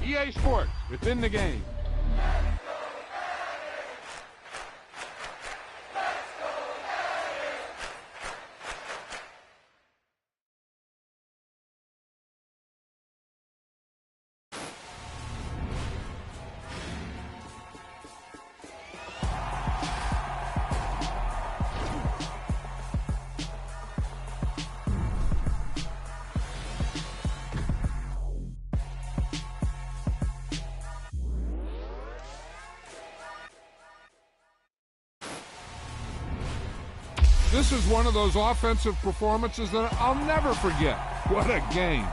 EA Sports, it's in the game. This is one of those offensive performances that I'll never forget. What a game.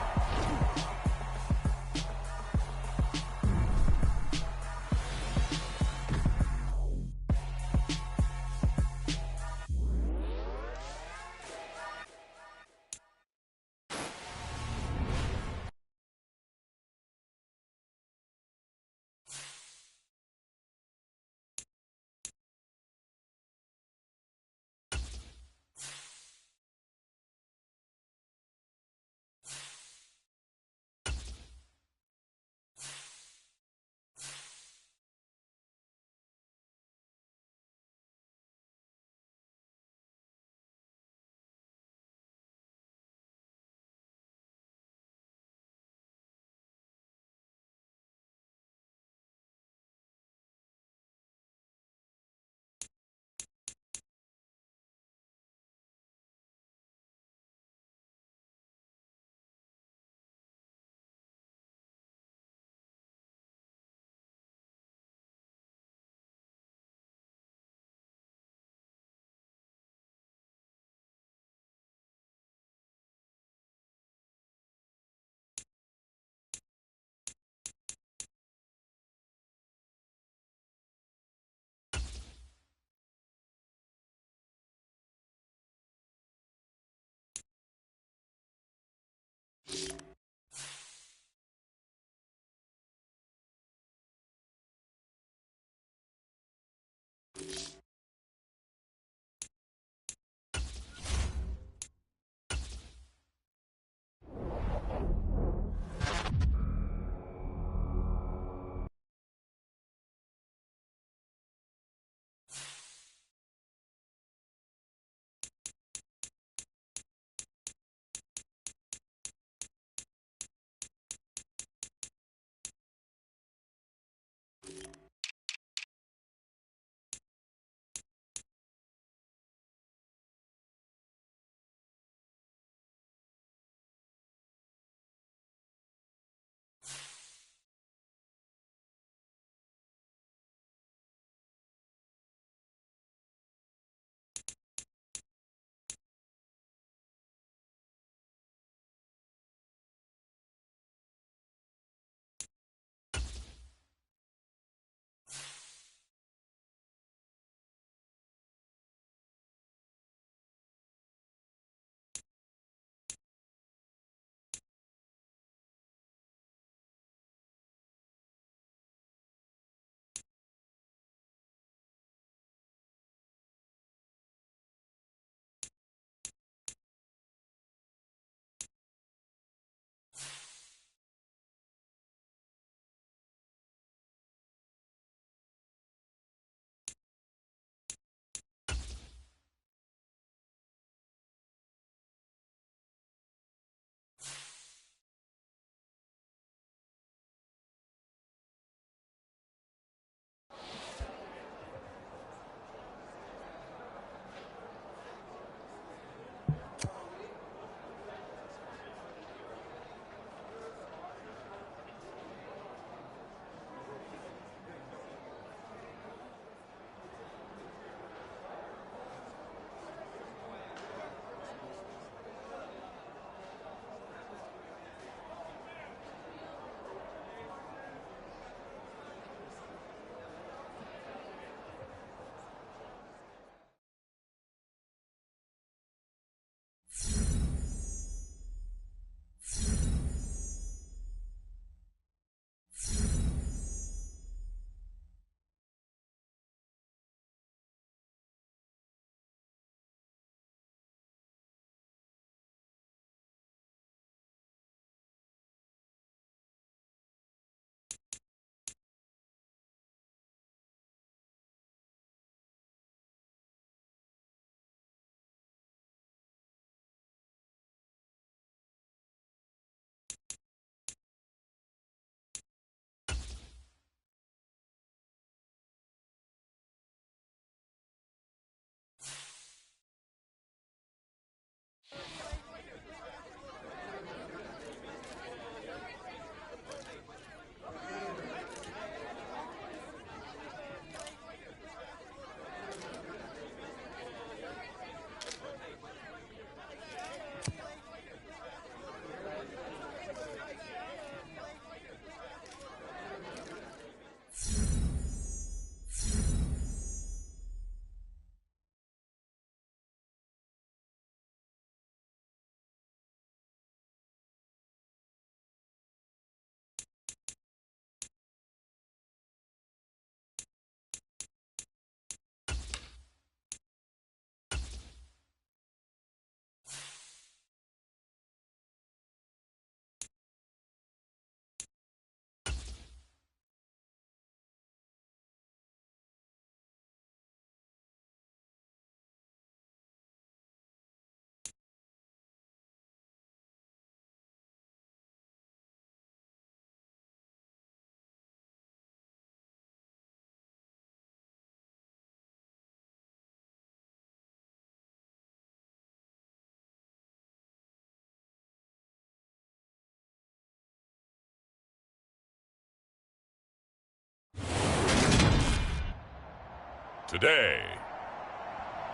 Today,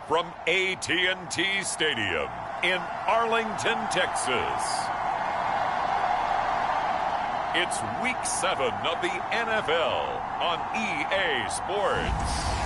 from AT&T Stadium in Arlington, Texas, it's Week 7 of the NFL on EA Sports.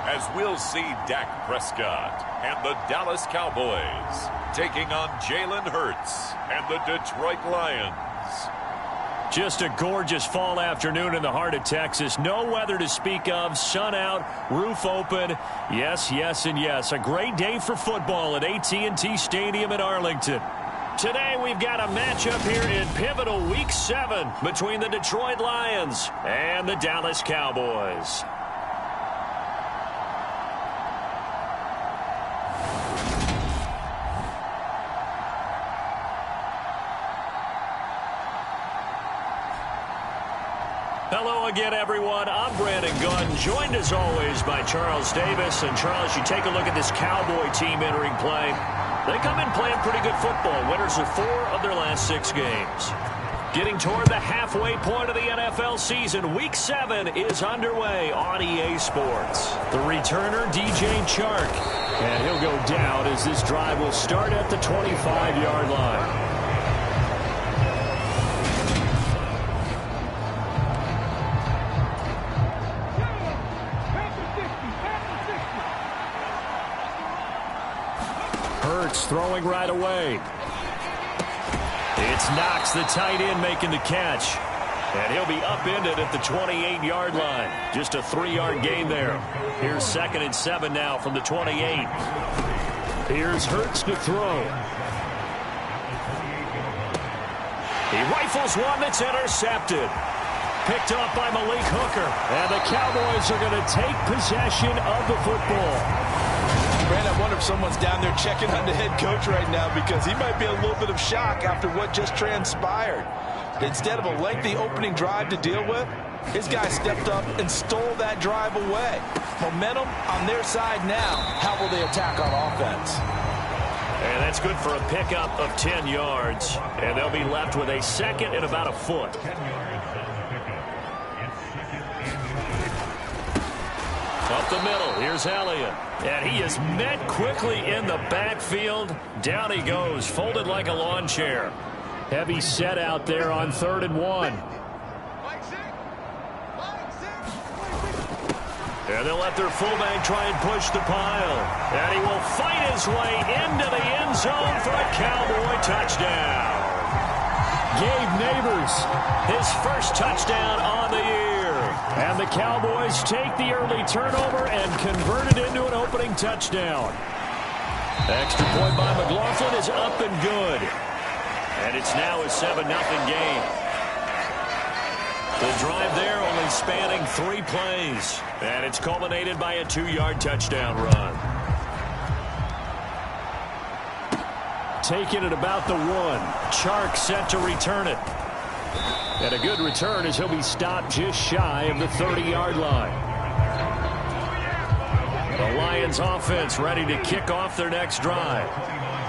As we'll see Dak Prescott and the Dallas Cowboys taking on Jalen Hurts and the Detroit Lions. Just a gorgeous fall afternoon in the heart of Texas. No weather to speak of. Sun out, roof open. Yes, yes, and yes. A great day for football at AT&T Stadium in Arlington. Today we've got a matchup here in pivotal Week 7 between the Detroit Lions and the Dallas Cowboys. Hello again, everyone. I'm Brandon Gunn, joined as always by Charles Davis. And Charles, you take a look at this Cowboy team entering play. They come in playing pretty good football. Winners of 4 of their last 6 games. Getting toward the halfway point of the NFL season, Week 7 is underway on EA Sports. The returner, DJ Chark. And he'll go down as this drive will start at the 25-yard line. Throwing right away. It's Knox, the tight end, making the catch. And he'll be upended at the 28-yard line. Just a 3-yard gain there. Here's 2nd and 7 now from the 28. Here's Hurts to throw. He rifles one that's intercepted. Picked up by Malik Hooker. And the Cowboys are going to take possession of the football. Brand, I wonder if someone's down there checking on the head coach right now because he might be a little bit of shock after what just transpired. Instead of a lengthy opening drive to deal with, his guy stepped up and stole that drive away. Momentum on their side now. How will they attack on offense? And that's good for a pickup of 10 yards. And they'll be left with a 2nd and about a foot. Up the middle, here's Elliott. And he is met quickly in the backfield. Down he goes, folded like a lawn chair. Heavy set out there on 3rd and 1. And they'll let their fullback try and push the pile. And he will fight his way into the end zone for a Cowboy touchdown. Gabe Neighbors, his first touchdown on the year. And the Cowboys take the early turnover and convert it into an opening touchdown. Extra point by McLaughlin is up and good. And it's now a 7-0 game. The drive there only spanning 3 plays. And it's culminated by a 2-yard touchdown run. Taking it about the 1. Chark set to return it. And a good return as he'll be stopped just shy of the 30-yard line. The Lions offense ready to kick off their next drive.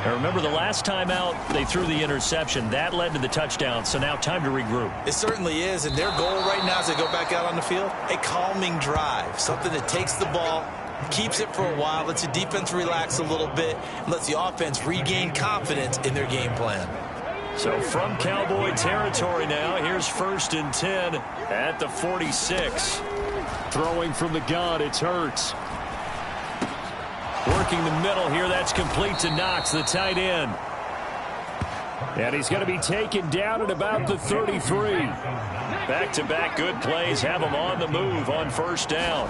And remember, the last time out, they threw the interception. That led to the touchdown, so now time to regroup. It certainly is, and their goal right now as they go back out on the field, a calming drive. Something that takes the ball, keeps it for a while, lets the defense relax a little bit, and lets the offense regain confidence in their game plan. So from Cowboy territory now, here's 1st and 10 at the 46. Throwing from the gun, it's Hurts. Working the middle here, that's complete to Knox, the tight end. And he's going to be taken down at about the 33. Back-to-back good plays have him on the move on 1st down.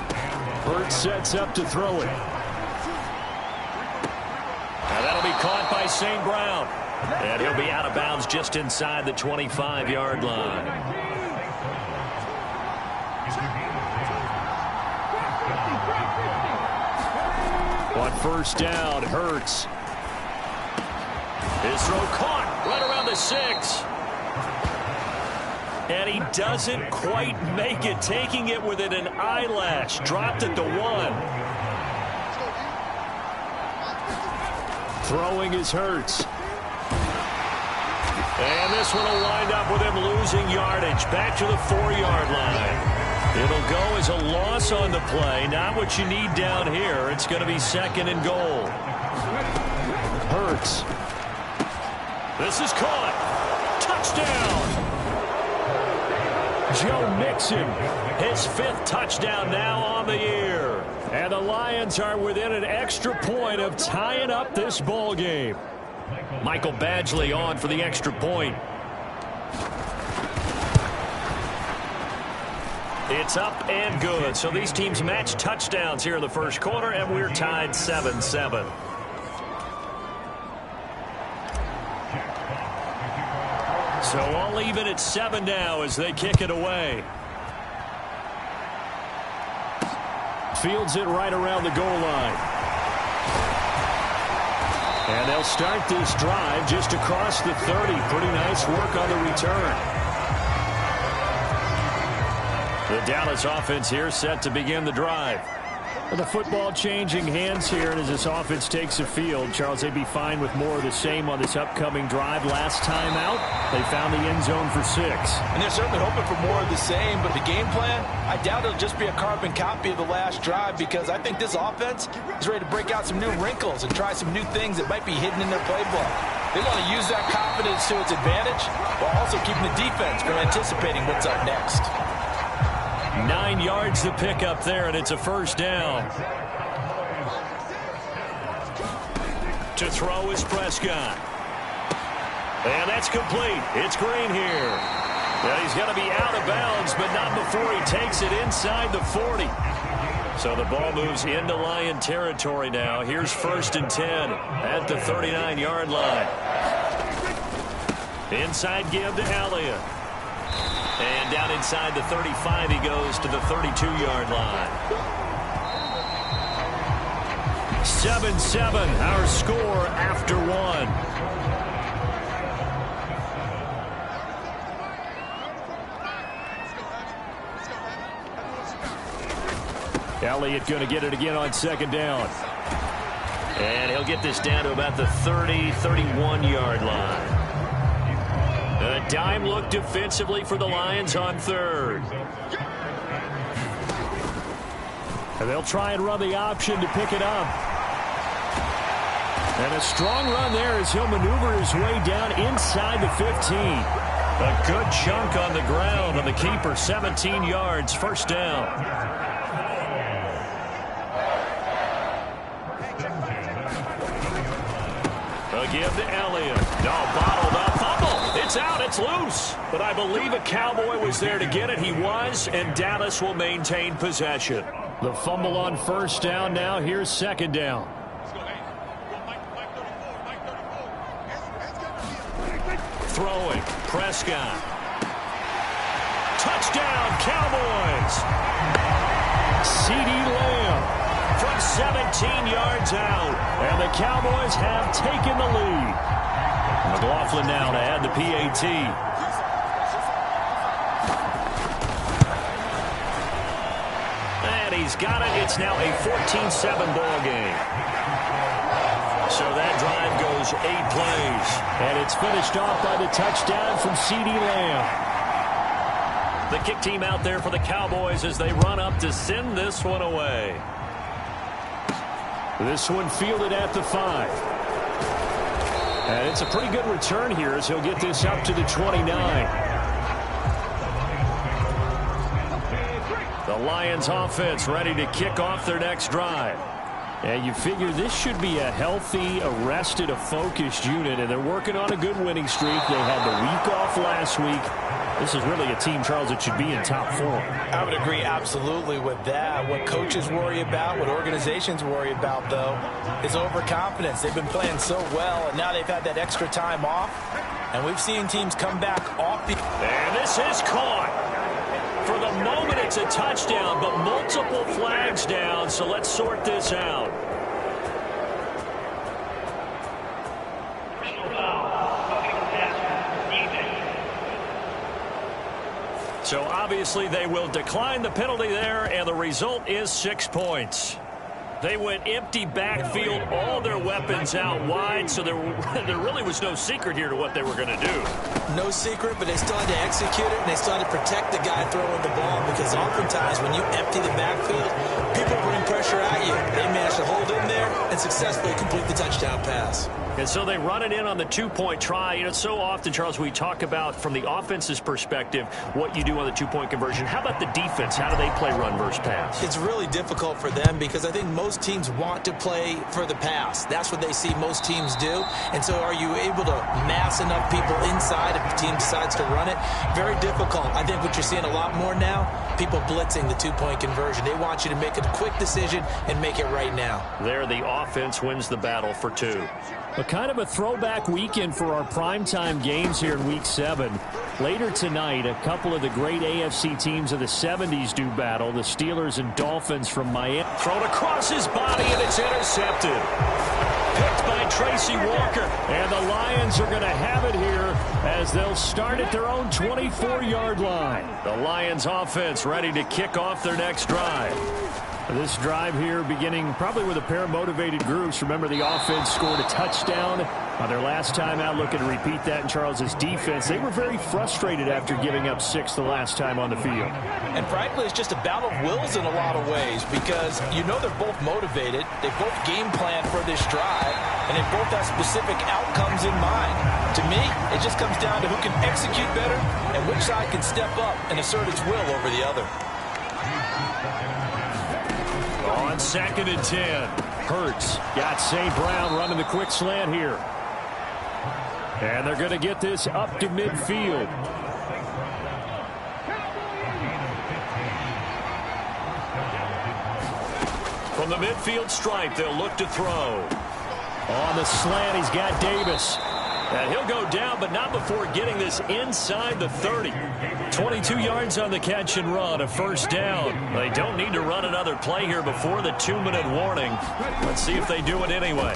Hurts sets up to throw it. And that'll be caught by St. Brown. And he'll be out of bounds just inside the 25-yard line. On 1st down, Hurts. His throw caught right around the 6. And he doesn't quite make it, taking it within an eyelash. Dropped at the 1. Throwing is Hurts. And this one will wind up with him losing yardage. Back to the 4-yard line. It'll go as a loss on the play. Not what you need down here. It's going to be 2nd and goal. Hurts. This is caught. Touchdown. Joe Mixon, his 5th touchdown now on the year. And the Lions are within an extra point of tying up this ball game. Michael Badgley on for the extra point. It's up and good. So these teams match touchdowns here in the first quarter, and we're tied 7-7. So all even at 7 now as they kick it away. Fields it right around the goal line. And they'll start this drive just across the 30. Pretty nice work on the return. The Dallas offense here set to begin the drive. The football changing hands here, and as this offense takes the field, Charles, they'd be fine with more of the same on this upcoming drive. Last time out, they found the end zone for 6. And they're certainly hoping for more of the same, but the game plan, I doubt it'll just be a carbon copy of the last drive, because I think this offense is ready to break out some new wrinkles and try some new things that might be hidden in their playbook. They want to use that confidence to its advantage while also keeping the defense from anticipating what's up next. 9 yards to pick up there, and it's a first down. To throw is Prescott. And that's complete. It's Green here. Now he's going to be out of bounds, but not before he takes it inside the 40. So the ball moves into Lion territory now. Here's 1st and 10 at the 39-yard line. Inside give to Elliott. And down inside the 35, he goes to the 32-yard line. 7-7, our score after 1. Elliott going to get it again on 2nd down. And he'll get this down to about the 30, 31-yard line. A dime look defensively for the Lions on 3rd. And they'll try and run the option to pick it up. And a strong run there as he'll maneuver his way down inside the 15. A good chunk on the ground on the keeper. 17 yards, first down. A give to Elliott. No, bottled up. It's out. It's loose. But I believe a Cowboy was there to get it. He was, and Dallas will maintain possession. The fumble on first down now. Here's 2nd down. Throwing. Prescott. Touchdown, Cowboys. CeeDee Lamb from 17 yards out. And the Cowboys have taken the lead. McLaughlin now to add the PAT. And he's got it. It's now a 14-7 ball game. So that drive goes 8 plays. And it's finished off by the touchdown from CeeDee Lamb. The kick team out there for the Cowboys as they run up to send this one away. This one fielded at the 5. And it's a pretty good return here as he'll get this up to the 29. The Lions offense ready to kick off their next drive. And you figure this should be a healthy, arrested, a focused unit, and they're working on a good winning streak. They had the week off last week. This is really a team, Charles, that should be in top form. I would agree absolutely with that. What coaches worry about, what organizations worry about, though, is overconfidence. They've been playing so well, and now they've had that extra time off, and we've seen teams come back off the... And this is caught. For the moment, it's a touchdown, but multiple flags down, so let's sort this out. So obviously they will decline the penalty there, and the result is 6 points. They went empty backfield, all their weapons out wide, so there really was no secret here to what they were going to do. No secret, but they still had to execute it, and they still had to protect the guy throwing the ball, because oftentimes when you empty the backfield, people bring pressure at you. They managed to hold in there and successfully complete the touchdown pass. And so they run it in on the 2-point try. You know, so often, Charles, we talk about from the offense's perspective what you do on the 2-point conversion. How about the defense? How do they play run versus pass? It's really difficult for them because I think most teams want to play for the pass. That's what they see most teams do. And so are you able to mass enough people inside if the team decides to run it? Very difficult. I think what you're seeing a lot more now, people blitzing the 2-point conversion. They want you to make a quick decision and make it right now. There, the offense wins the battle for 2. A kind of a throwback weekend for our primetime games here in Week 7. Later tonight, a couple of the great AFC teams of the 70s do battle. The Steelers and Dolphins from Miami. Thrown across his body, and it's intercepted. Picked by Tracy Walker. And the Lions are going to have it here as they'll start at their own 24-yard line. The Lions offense ready to kick off their next drive. This drive here beginning probably with a pair of motivated groups. Remember, the offense scored a touchdown on their last time out. Looking to repeat that in Charles's defense. They were very frustrated after giving up 6 the last time on the field. And frankly, it's just a battle of wills in a lot of ways because you know they're both motivated. They both game plan for this drive, and they both have specific outcomes in mind. To me, it just comes down to who can execute better and which side can step up and assert its will over the other. On 2nd and 10. Hurts got St. Brown running the quick slant here. And they're going to get this up to midfield. From the midfield stripe, they'll look to throw. On the slant, he's got Davis. And he'll go down, but not before getting this inside the 30. 22 yards on the catch and run, a first down. They don't need to run another play here before the 2-minute warning. Let's see if they do it anyway.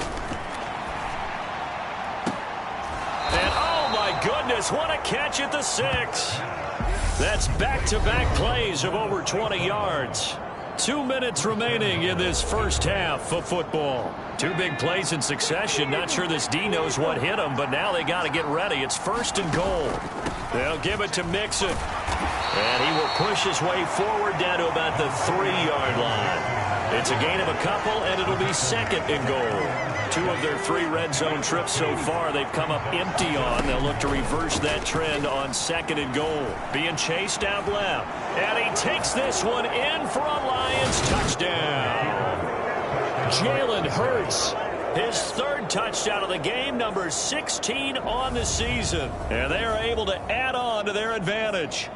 And oh my goodness, what a catch at the 6. That's back-to-back plays of over 20 yards. 2 minutes remaining in this first half of football. 2 big plays in succession. Not sure this D knows what hit him, but now they got to get ready. It's 1st and goal. They'll give it to Mixon. And he will push his way forward down to about the 3-yard line. It's a gain of a couple, and it'll be 2nd and goal. 2 of their 3 red zone trips so far they've come up empty on. They'll look to reverse that trend on 2nd and goal. Being chased out left. And he takes this one in for a Lions touchdown. Jalen Hurts, his 3rd touchdown of the game, number 16 on the season. And they are able to add on to their advantage.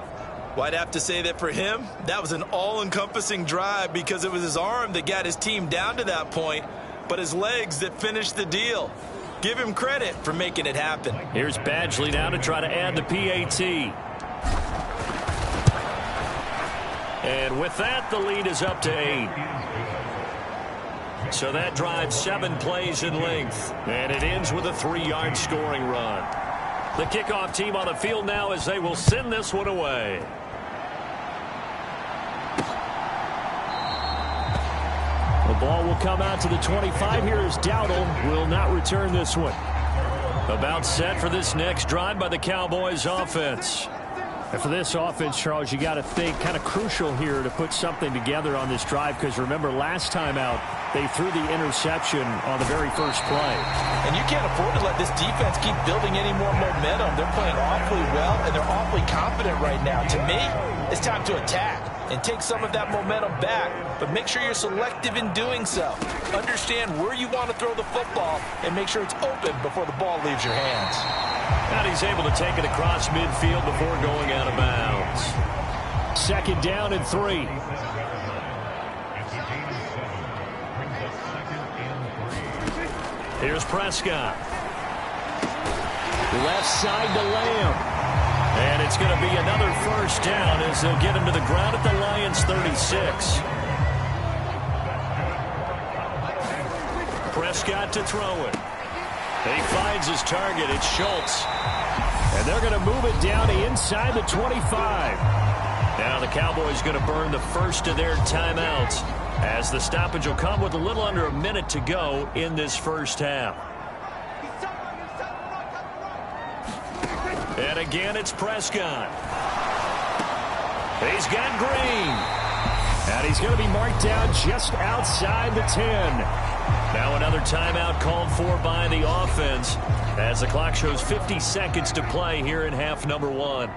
Well, I'd have to say that for him, that was an all-encompassing drive because it was his arm that got his team down to that point, but his legs that finished the deal. Give him credit for making it happen. Here's Badgley now to try to add the PAT. And with that, the lead is up to 8. So that drives 7 plays in length. And it ends with a 3-yard scoring run. The kickoff team on the field now as they will send this one away. The ball will come out to the 25 here as Dowdle will not return this one. About set for this next drive by the Cowboys offense. And for this offense, Charles, you got to think kind of crucial here to put something together on this drive because remember last time out they threw the interception on the very first play. And you can't afford to let this defense keep building any more momentum. They're playing awfully well and they're awfully confident right now. To me, it's time to attack and take some of that momentum back, but make sure you're selective in doing so. Understand where you want to throw the football and make sure it's open before the ball leaves your hands. And he's able to take it across midfield before going out of bounds. 2nd down and 3. Here's Prescott. Left side to Lamb. And it's going to be another first down as they'll get him to the ground at the Lions 36. Prescott to throw it. He finds his target. It's Schultz. And they're going to move it down to inside the 25. Now the Cowboys going to burn the first of their timeouts as the stoppage will come with a little under a minute to go in this first half. And again, it's Prescott. He's got Green. And he's going to be marked down just outside the 10. Now another timeout called for by the offense as the clock shows 50 seconds to play here in half number 1.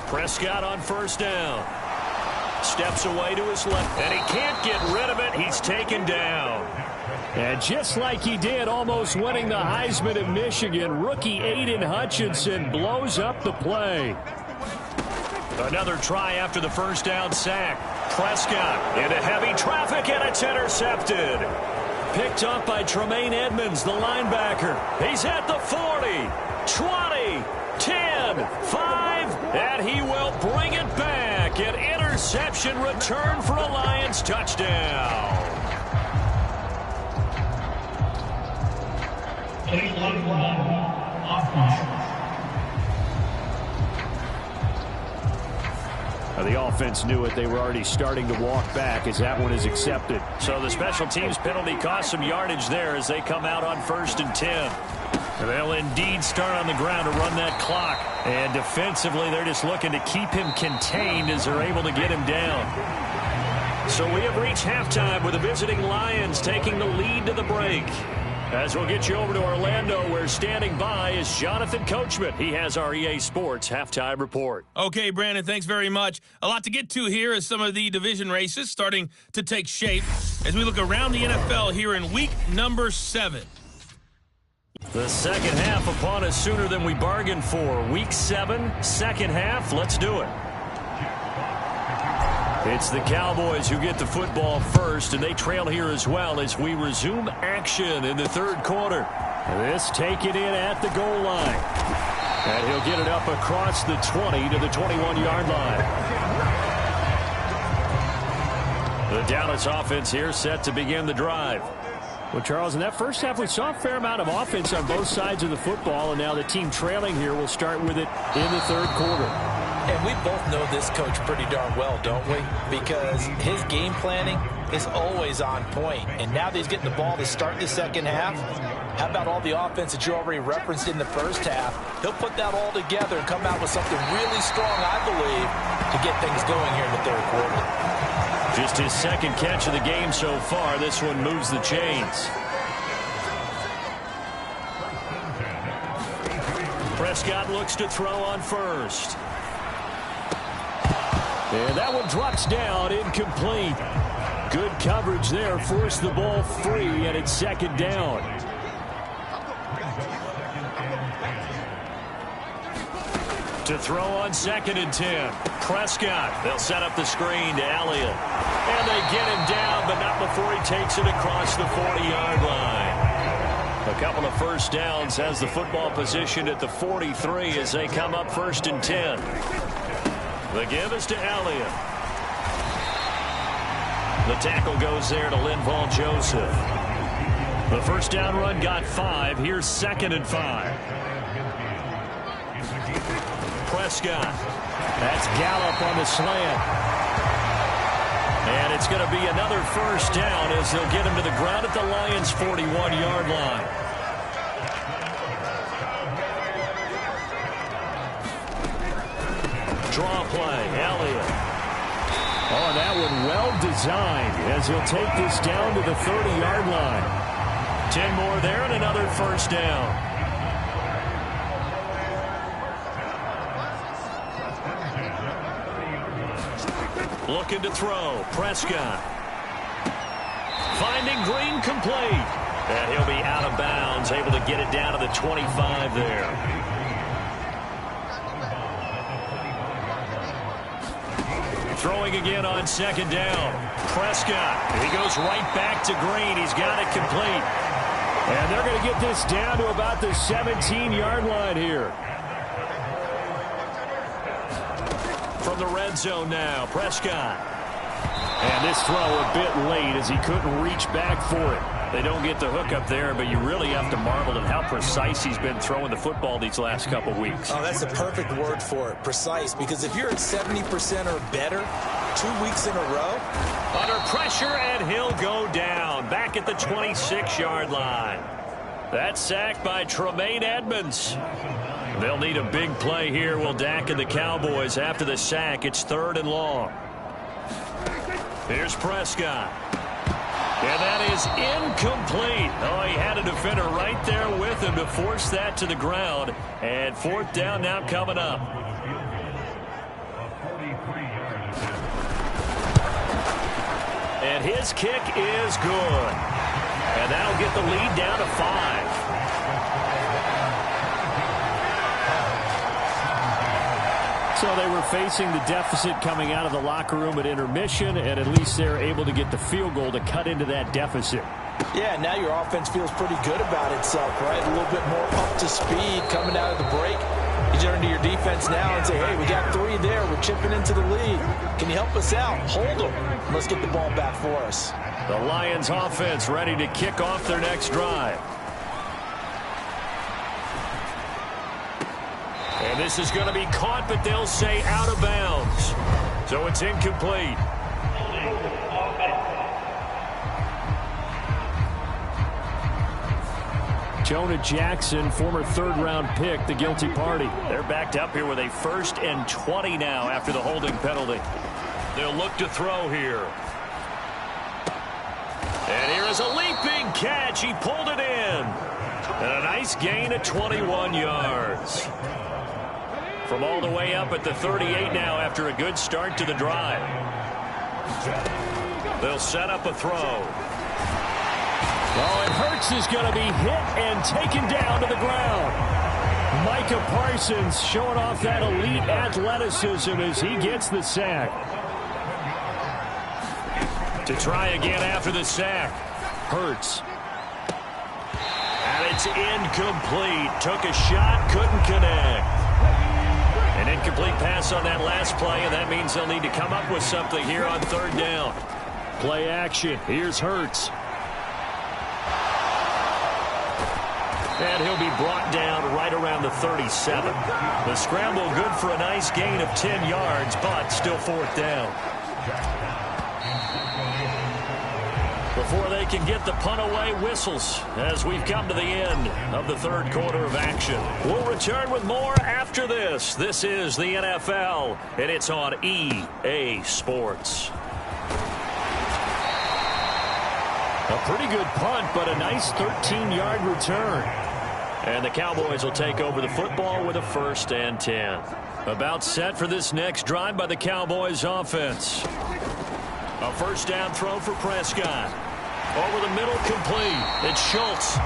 Prescott on first down. Steps away to his left, and he can't get rid of it. He's taken down. And just like he did, almost winning the Heisman in Michigan, rookie Aiden Hutchinson blows up the play. Another try after the first down sack. Prescott into heavy traffic, and it's intercepted. Picked up by Tremaine Edmonds, the linebacker. He's at the 40, 20, 10, 5, and he will bring it back. An interception return for a Lions touchdown. The offense knew it. They were already starting to walk back as that one is accepted. So the special teams penalty cost some yardage there as they come out on 1st and 10. They'll indeed start on the ground to run that clock. And defensively, they're just looking to keep him contained as they're able to get him down. So we have reached halftime with the visiting Lions taking the lead to the break. As we'll get you over to Orlando, where standing by is Jonathan Coachman. He has our EA Sports halftime report. Okay, Brandon, thanks very much. A lot to get to here as some of the division races starting to take shape as we look around the NFL here in week number 7. The second half upon us sooner than we bargained for. Week 7, second half. Let's do it. It's the Cowboys who get the football first, and they trail here as well as we resume action in the third quarter. This taken in at the goal line. And he'll get it up across the 20 to the 21-yard line. The Dallas offense here set to begin the drive. Well, Charles, in that first half, we saw a fair amount of offense on both sides of the football, and now the team trailing here will start with it in the third quarter. And we both know this coach pretty darn well, don't we? Because his game planning is always on point. And now that he's getting the ball to start the second half, how about all the offense that you already referenced in the first half? He'll put that all together and come out with something really strong, I believe, to get things going here in the third quarter. Just his second catch of the game so far. This one moves the chains. Prescott looks to throw on first. And that one drops down, incomplete. Good coverage there, forced the ball free, and it's second down. To throw on 2nd and 10. Prescott. They'll set up the screen to Elliott. And they get him down, but not before he takes it across the 40-yard line. A couple of first downs has the football positioned at the 43 as they come up 1st and 10. The give is to Elliott. The tackle goes there to Linval Joseph. The first down run got 5. Here's 2nd and 5. Prescott. That's Gallup on the slant. And it's going to be another first down as they'll get him to the ground at the Lions' 41-yard line. Draw play, Elliott. Oh, that one well designed as he'll take this down to the 30-yard line. 10 more there and another first down. Looking to throw. Prescott. Finding Green complete. And he'll be out of bounds, able to get it down to the 25 there. Throwing again on 2nd down. Prescott. He goes right back to Green. He's got it complete. And they're going to get this down to about the 17-yard line here. From the red zone now, Prescott. And this throw a bit late as he couldn't reach back for it. They don't get the hook up there, but you really have to marvel at how precise he's been throwing the football these last couple weeks. Oh, that's the perfect word for it, precise, because if you're at 70% or better 2 weeks in a row. Under pressure, and he'll go down back at the 26-yard line. That sack by Tremaine Edmonds. They'll need a big play here, will Dak and the Cowboys. After the sack, it's 3rd and long. Here's Prescott. And that is incomplete. Oh, he had a defender right there with him to force that to the ground. And 4th down now coming up. And his kick is good. And that'll get the lead down to 5. So they were facing the deficit coming out of the locker room at intermission, and at least they're able to get the field goal to cut into that deficit. Yeah, now your offense feels pretty good about itself, right? A little bit more up to speed coming out of the break. You turn to your defense now and say, hey, we got 3 there. We're chipping into the lead. Can you help us out? Hold them. Let's get the ball back for us. The Lions offense ready to kick off their next drive. And this is going to be caught, but they'll say out of bounds. So it's incomplete. Jonah Jackson, former 3rd-round pick, the guilty party. They're backed up here with a 1st and 20 now after the holding penalty. They'll look to throw here. And here is a leaping catch. He pulled it in. And a nice gain of 21 yards. From all the way up at the 38 now after a good start to the drive. They'll set up a throw. Oh, and Hurts is going to be hit and taken down to the ground. Micah Parsons showing off that elite athleticism as he gets the sack. To try again after the sack. Hurts. And it's incomplete. Took a shot, couldn't connect. An incomplete pass on that last play, and that means they'll need to come up with something here on 3rd down. Play action. Here's Hurts. And he'll be brought down right around the 37. The scramble good for a nice gain of 10 yards, but still 4th down. Before they can get the punt away, whistles as we've come to the end of the 3rd quarter of action. We'll return with more after this. This is the NFL, and it's on EA Sports. A pretty good punt, but a nice 13-yard return. And the Cowboys will take over the football with a 1st and 10. About set for this next drive by the Cowboys offense. A 1st down throw for Prescott. Over the middle, complete. It's Schultz.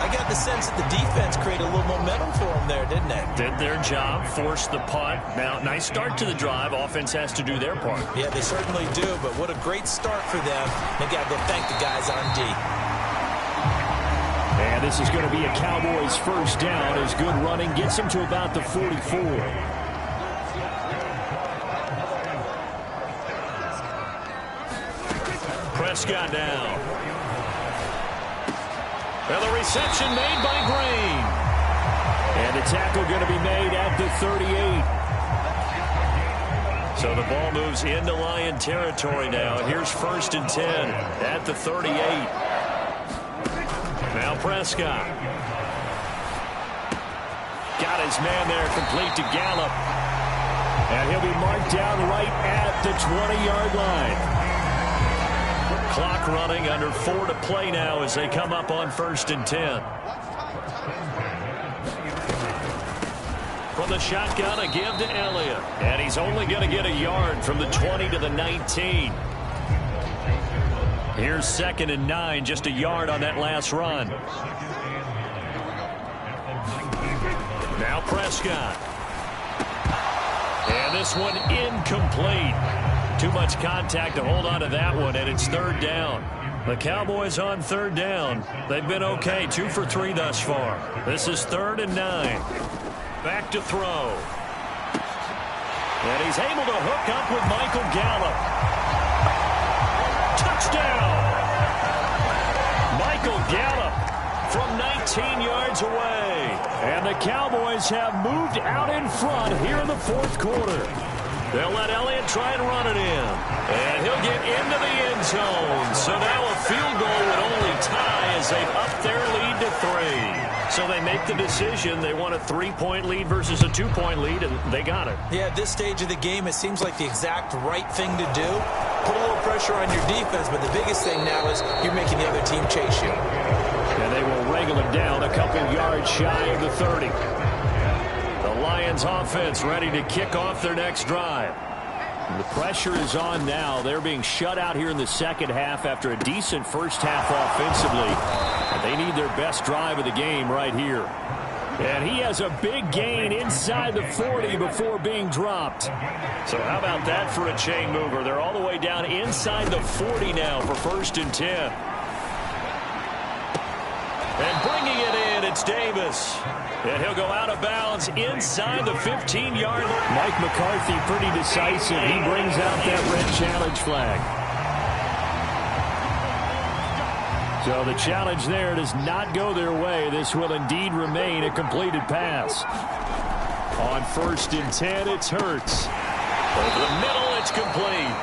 I got the sense that the defense created a little momentum for them there, didn't they? Did their job, forced the punt. Now, nice start to the drive. Offense has to do their part. Yeah, they certainly do, but what a great start for them. They got to go thank the guys on D. And this is going to be a Cowboys 1st down as good running gets them to about the 44. Prescott down. And the reception made by Green. And the tackle going to be made at the 38. So the ball moves into Lion territory now. Here's 1st and 10 at the 38. Now Prescott. Got his man there, complete to Gallup. And he'll be marked down right at the 20-yard line. Clock running, under 4 to play now as they come up on 1st and 10. From the shotgun, a give to Elliott. And he's only going to get a yard from the 20 to the 19. Here's 2nd and 9, just a yard on that last run. Now Prescott. And this one incomplete. Too much contact to hold on to that one, and it's 3rd down. The Cowboys on 3rd down. They've been okay, 2 for 3 thus far. This is 3rd and 9. Back to throw. And he's able to hook up with Michael Gallup. Touchdown! Michael Gallup from 19 yards away. And the Cowboys have moved out in front here in the fourth quarter. They'll let Elliott try and run it in. And he'll get into the end zone. So now a field goal would only tie as they've upped their lead to 3. So they make the decision. They want a 3-point lead versus a 2-point lead, and they got it. Yeah, at this stage of the game, it seems like the exact right thing to do. Put a little pressure on your defense, but the biggest thing now is you're making the other team chase you. And they will wrangle it down a couple yards shy of the 30. The Lions offense ready to kick off their next drive. The pressure is on now. They're being shut out here in the second half after a decent first half offensively. And they need their best drive of the game right here. And he has a big gain inside the 40 before being dropped. So how about that for a chain mover? They're all the way down inside the 40 now for 1st and 10. And bringing it in, it's Davis. And he'll go out of bounds inside the 15-yard line. Mike McCarthy pretty decisive. He brings out that red challenge flag. So the challenge there does not go their way. This will indeed remain a completed pass. On 1st and 10, it's Hurts. Over the middle, it's complete.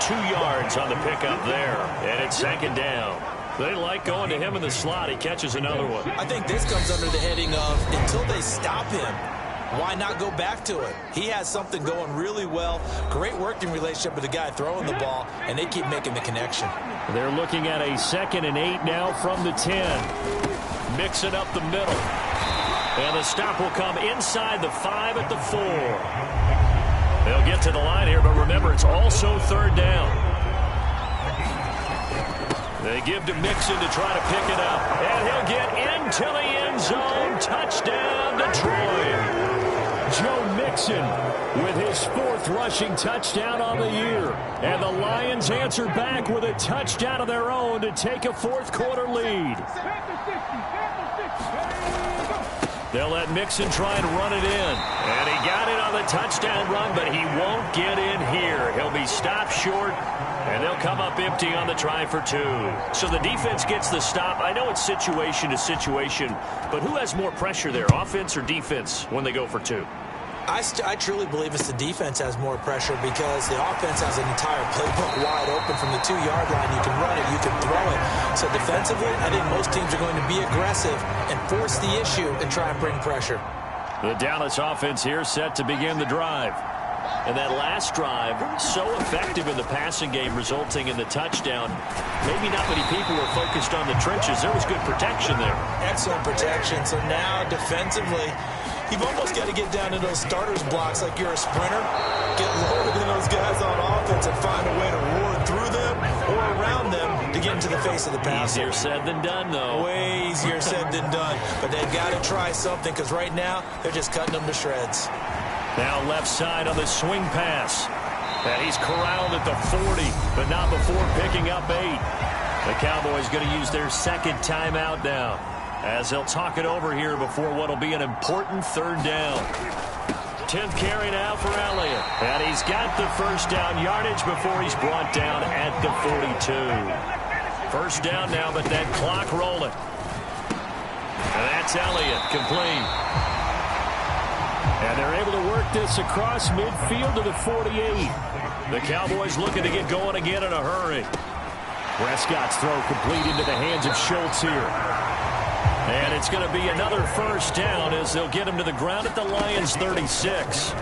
2 yards on the pickup there. And it's 2nd down. They like going to him in the slot. He catches another one. I think this comes under the heading of until they stop him, why not go back to it? He has something going really well. Great working relationship with the guy throwing the ball, and they keep making the connection. They're looking at a 2nd and 8 now from the 10. Mixing up the middle. And the stop will come inside the 5 at the 4. They'll get to the line here, but remember, it's also 3rd down. They give to Mixon to try to pick it up. And he'll get into the end zone. Touchdown, Detroit. Joe Mixon with his 4th rushing touchdown on the year. And the Lions answer back with a touchdown of their own to take a fourth quarter lead. They'll let Mixon try and run it in. And he got it on the touchdown run, but he won't get in here. He'll be stopped short. And they'll come up empty on the try for 2. So the defense gets the stop. I know it's situation to situation, but who has more pressure there, offense or defense, when they go for 2? I truly believe it's the defense has more pressure because the offense has an entire playbook wide open from the 2-yard line. You can run it, you can throw it. So defensively, I think most teams are going to be aggressive and force the issue and try and bring pressure. The Dallas offense here set to begin the drive. And that last drive, so effective in the passing game, resulting in the touchdown. Maybe not many people were focused on the trenches. There was good protection there. Excellent protection. So now defensively, you've almost got to get down to those starters blocks like you're a sprinter. Get lower than those guys on offense and find a way to roar through them or around them to get into the face of the passer. Easier said than done, though. Way easier said than done. But they've got to try something because right now they're just cutting them to shreds. Now left side on the swing pass. And he's corralled at the 40, but not before picking up 8. The Cowboys going to use their 2nd timeout now, as they'll talk it over here before what will be an important 3rd down. 10th carry now for Elliott. And he's got the 1st down yardage before he's brought down at the 42. 1st down now, but that clock rolling. And that's Elliott, complete. And they're able to work this across midfield to the 48. The Cowboys looking to get going again in a hurry. Prescott's throw complete into the hands of Schultz here. And it's going to be another 1st down as they'll get him to the ground at the Lions' 36.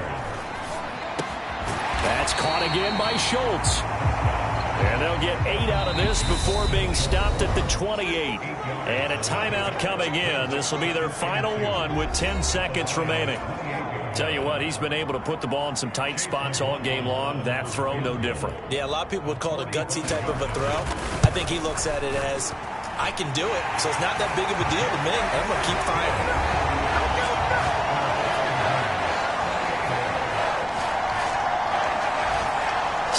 That's caught again by Schultz. And they'll get 8 out of this before being stopped at the 28. And a timeout coming in. This will be their final one with 10 seconds remaining. Tell you what, he's been able to put the ball in some tight spots all game long. That throw, no different. Yeah, a lot of people would call it a gutsy type of a throw. I think he looks at it as, I can do it, so it's not that big of a deal to me. I'm going to keep firing.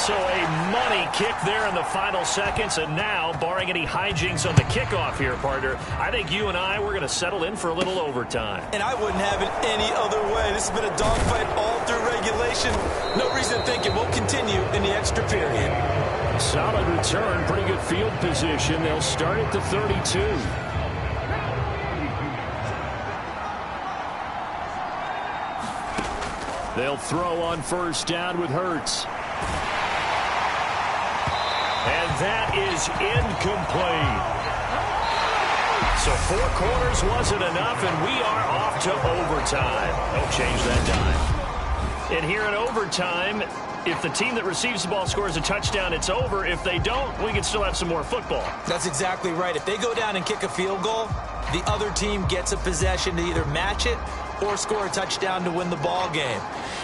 So a money kick there in the final seconds, and now, barring any hijinks on the kickoff here, partner, I think you and I, we're going to settle in for a little overtime. And I wouldn't have it any other way. This has been a dogfight all through regulation. No reason to think it won't continue in the extra period. Solid return, pretty good field position. They'll start at the 32. They'll throw on first down with Hurts. And that is incomplete. So 4 quarters wasn't enough, and we are off to overtime. Don't change that dime. And here in overtime, if the team that receives the ball scores a touchdown, it's over. If they don't, we can still have some more football. That's exactly right. If they go down and kick a field goal, the other team gets a possession to either match it or score a touchdown to win the ball game.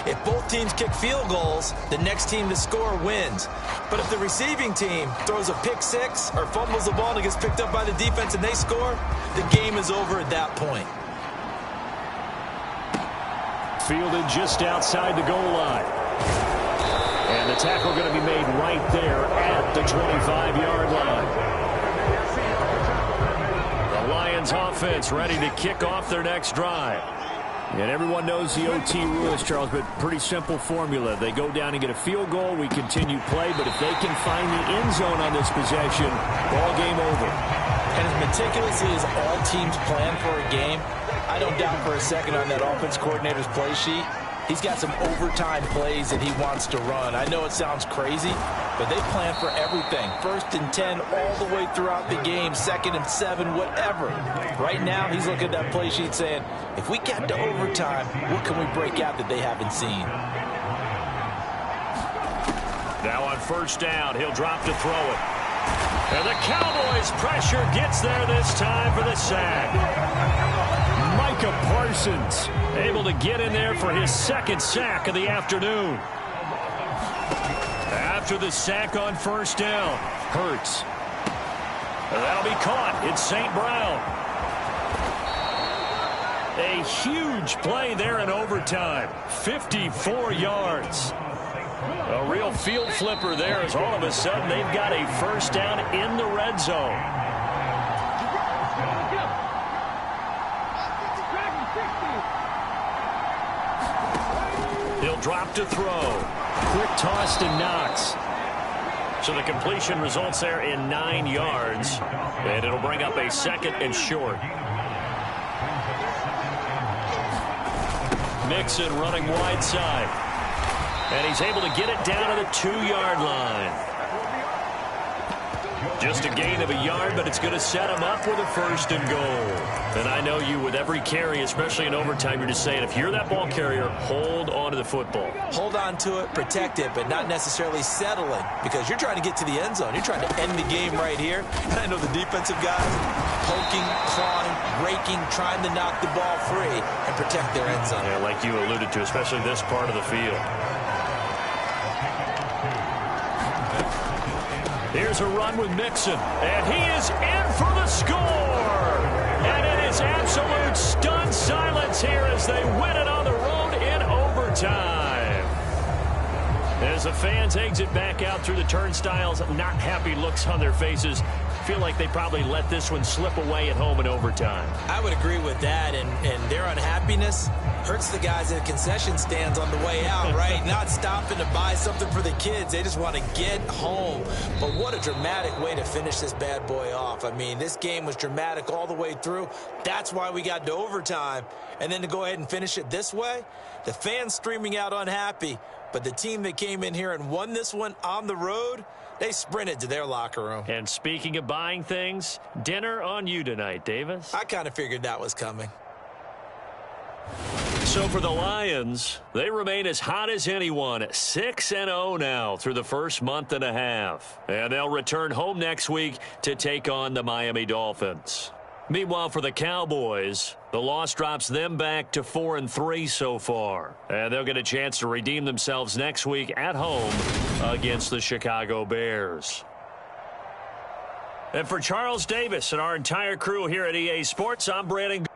If both teams kick field goals, the next team to score wins. But if the receiving team throws a pick six or fumbles the ball and it gets picked up by the defense and they score, the game is over at that point. Fielded just outside the goal line. And the tackle going to be made right there at the 25-yard line. The Lions offense ready to kick off their next drive. And everyone knows the OT rules, Charles, but pretty simple formula. They go down and get a field goal, we continue play, but if they can find the end zone on this possession, ball game over. And as meticulously as all teams plan for a game, I don't doubt for a second on that offense coordinator's play sheet, he's got some overtime plays that he wants to run. I know it sounds crazy, but they plan for everything. 1st and 10 all the way throughout the game, 2nd and 7, whatever. Right now, he's looking at that play sheet saying, if we get to overtime, what can we break out that they haven't seen? Now on first down, he'll drop to throw it. And the Cowboys' pressure gets there this time for the sack. Micah Parsons able to get in there for his 2nd sack of the afternoon. After the sack on first down, Hurts. That'll be caught. It's St. Brown. A huge play there in overtime. 54 yards. A real field flipper there as all of a sudden they've got a first down in the red zone. He'll drop to throw. Quick toss to Knox. So the completion results there in 9 yards. And it'll bring up a 2nd and short. Mixon running wide side. And he's able to get it down to the 2-yard line. Just a gain of a yard, but it's going to set him up with a 1st and goal. And I know you, with every carry, especially in overtime, you're just saying, if you're that ball carrier, hold on to the football. Hold on to it, protect it, but not necessarily settling, because you're trying to get to the end zone. You're trying to end the game right here. And I know the defensive guys poking, clawing, raking, trying to knock the ball free and protect their end zone. Yeah, like you alluded to, especially this part of the field. Here's a run with Mixon, and he is in for the score. And it is absolute stunned silence here as they win it on the road in overtime. As the fans exit back out through the turnstiles, not happy looks on their faces. Feel like they probably let this one slip away at home in overtime. I would agree with that, and their unhappiness hurts the guys at the concession stands on the way out, right? Not stopping to buy something for the kids. They just want to get home. But what a dramatic way to finish this bad boy off. I mean, this game was dramatic all the way through. That's why we got to overtime. And then to go ahead and finish it this way, the fans streaming out unhappy. But the team that came in here and won this one on the road, they sprinted to their locker room. And speaking of buying things, dinner on you tonight, Davis. I kind of figured that was coming. So for the Lions, they remain as hot as anyone, 6-0 now through the first month and a half. And they'll return home next week to take on the Miami Dolphins. Meanwhile, for the Cowboys, the loss drops them back to 4-3 so far. And they'll get a chance to redeem themselves next week at home against the Chicago Bears. And for Charles Davis and our entire crew here at EA Sports, I'm Brandon.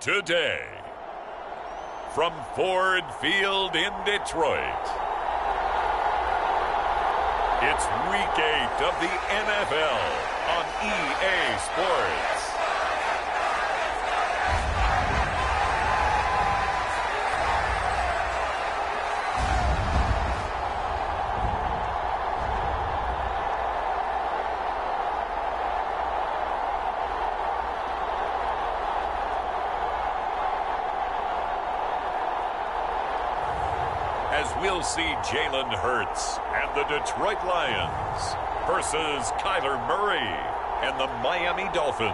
today. From Ford Field in Detroit, it's Week 8 of the NFL on EA Sports. As we'll see Jalen Hurts and the Detroit Lions versus Kyler Murray and the Miami Dolphins.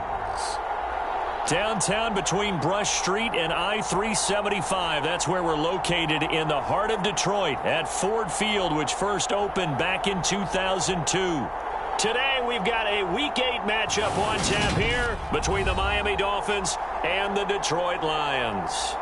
Downtown between Brush Street and I-375. That's where we're located in the heart of Detroit at Ford Field, which first opened back in 2002. Today we've got a Week 8 matchup on tap here between the Miami Dolphins and the Detroit Lions.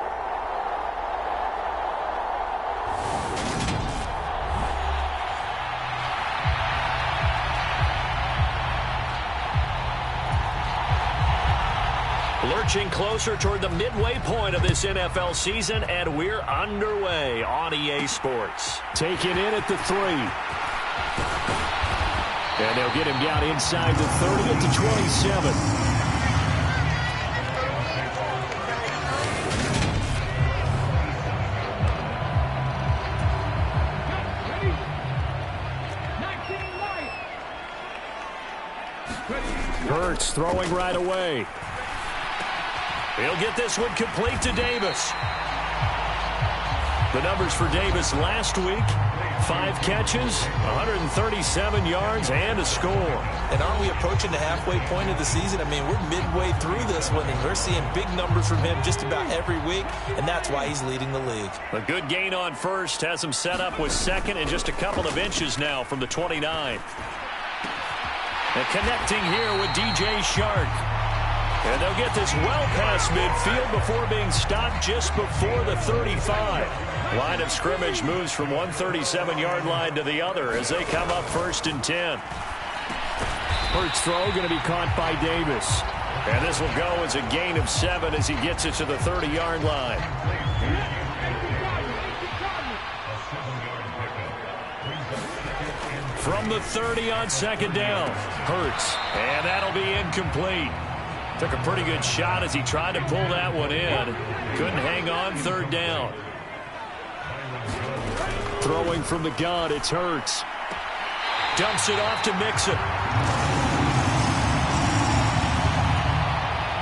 Lurching closer toward the midway point of this NFL season, and we're underway on EA Sports. Taken in at the 3. And they'll get him down inside the 30 at the 27. Hurts throwing right away. He'll get this one complete to Davis. The numbers for Davis last week: 5 catches, 137 yards, and a score. And aren't we approaching the halfway point of the season? I mean, we're midway through this one, and we're seeing big numbers from him just about every week, and that's why he's leading the league. A good gain on first has him set up with second and just a couple of inches now from the 29. And connecting here with DJ Shark. And they'll get this well past midfield before being stopped just before the 35. Line of scrimmage moves from one 37-yard line to the other as they come up 1st and 10. Hurts throw going to be caught by Davis. And this will go as a gain of 7 as he gets it to the 30-yard line. From the 30 on 2nd down, Hurts. And that'll be incomplete. Took a pretty good shot as he tried to pull that one in. Couldn't hang on 3rd down. Throwing from the gun, it's Hurts. Dumps it off to Mixon.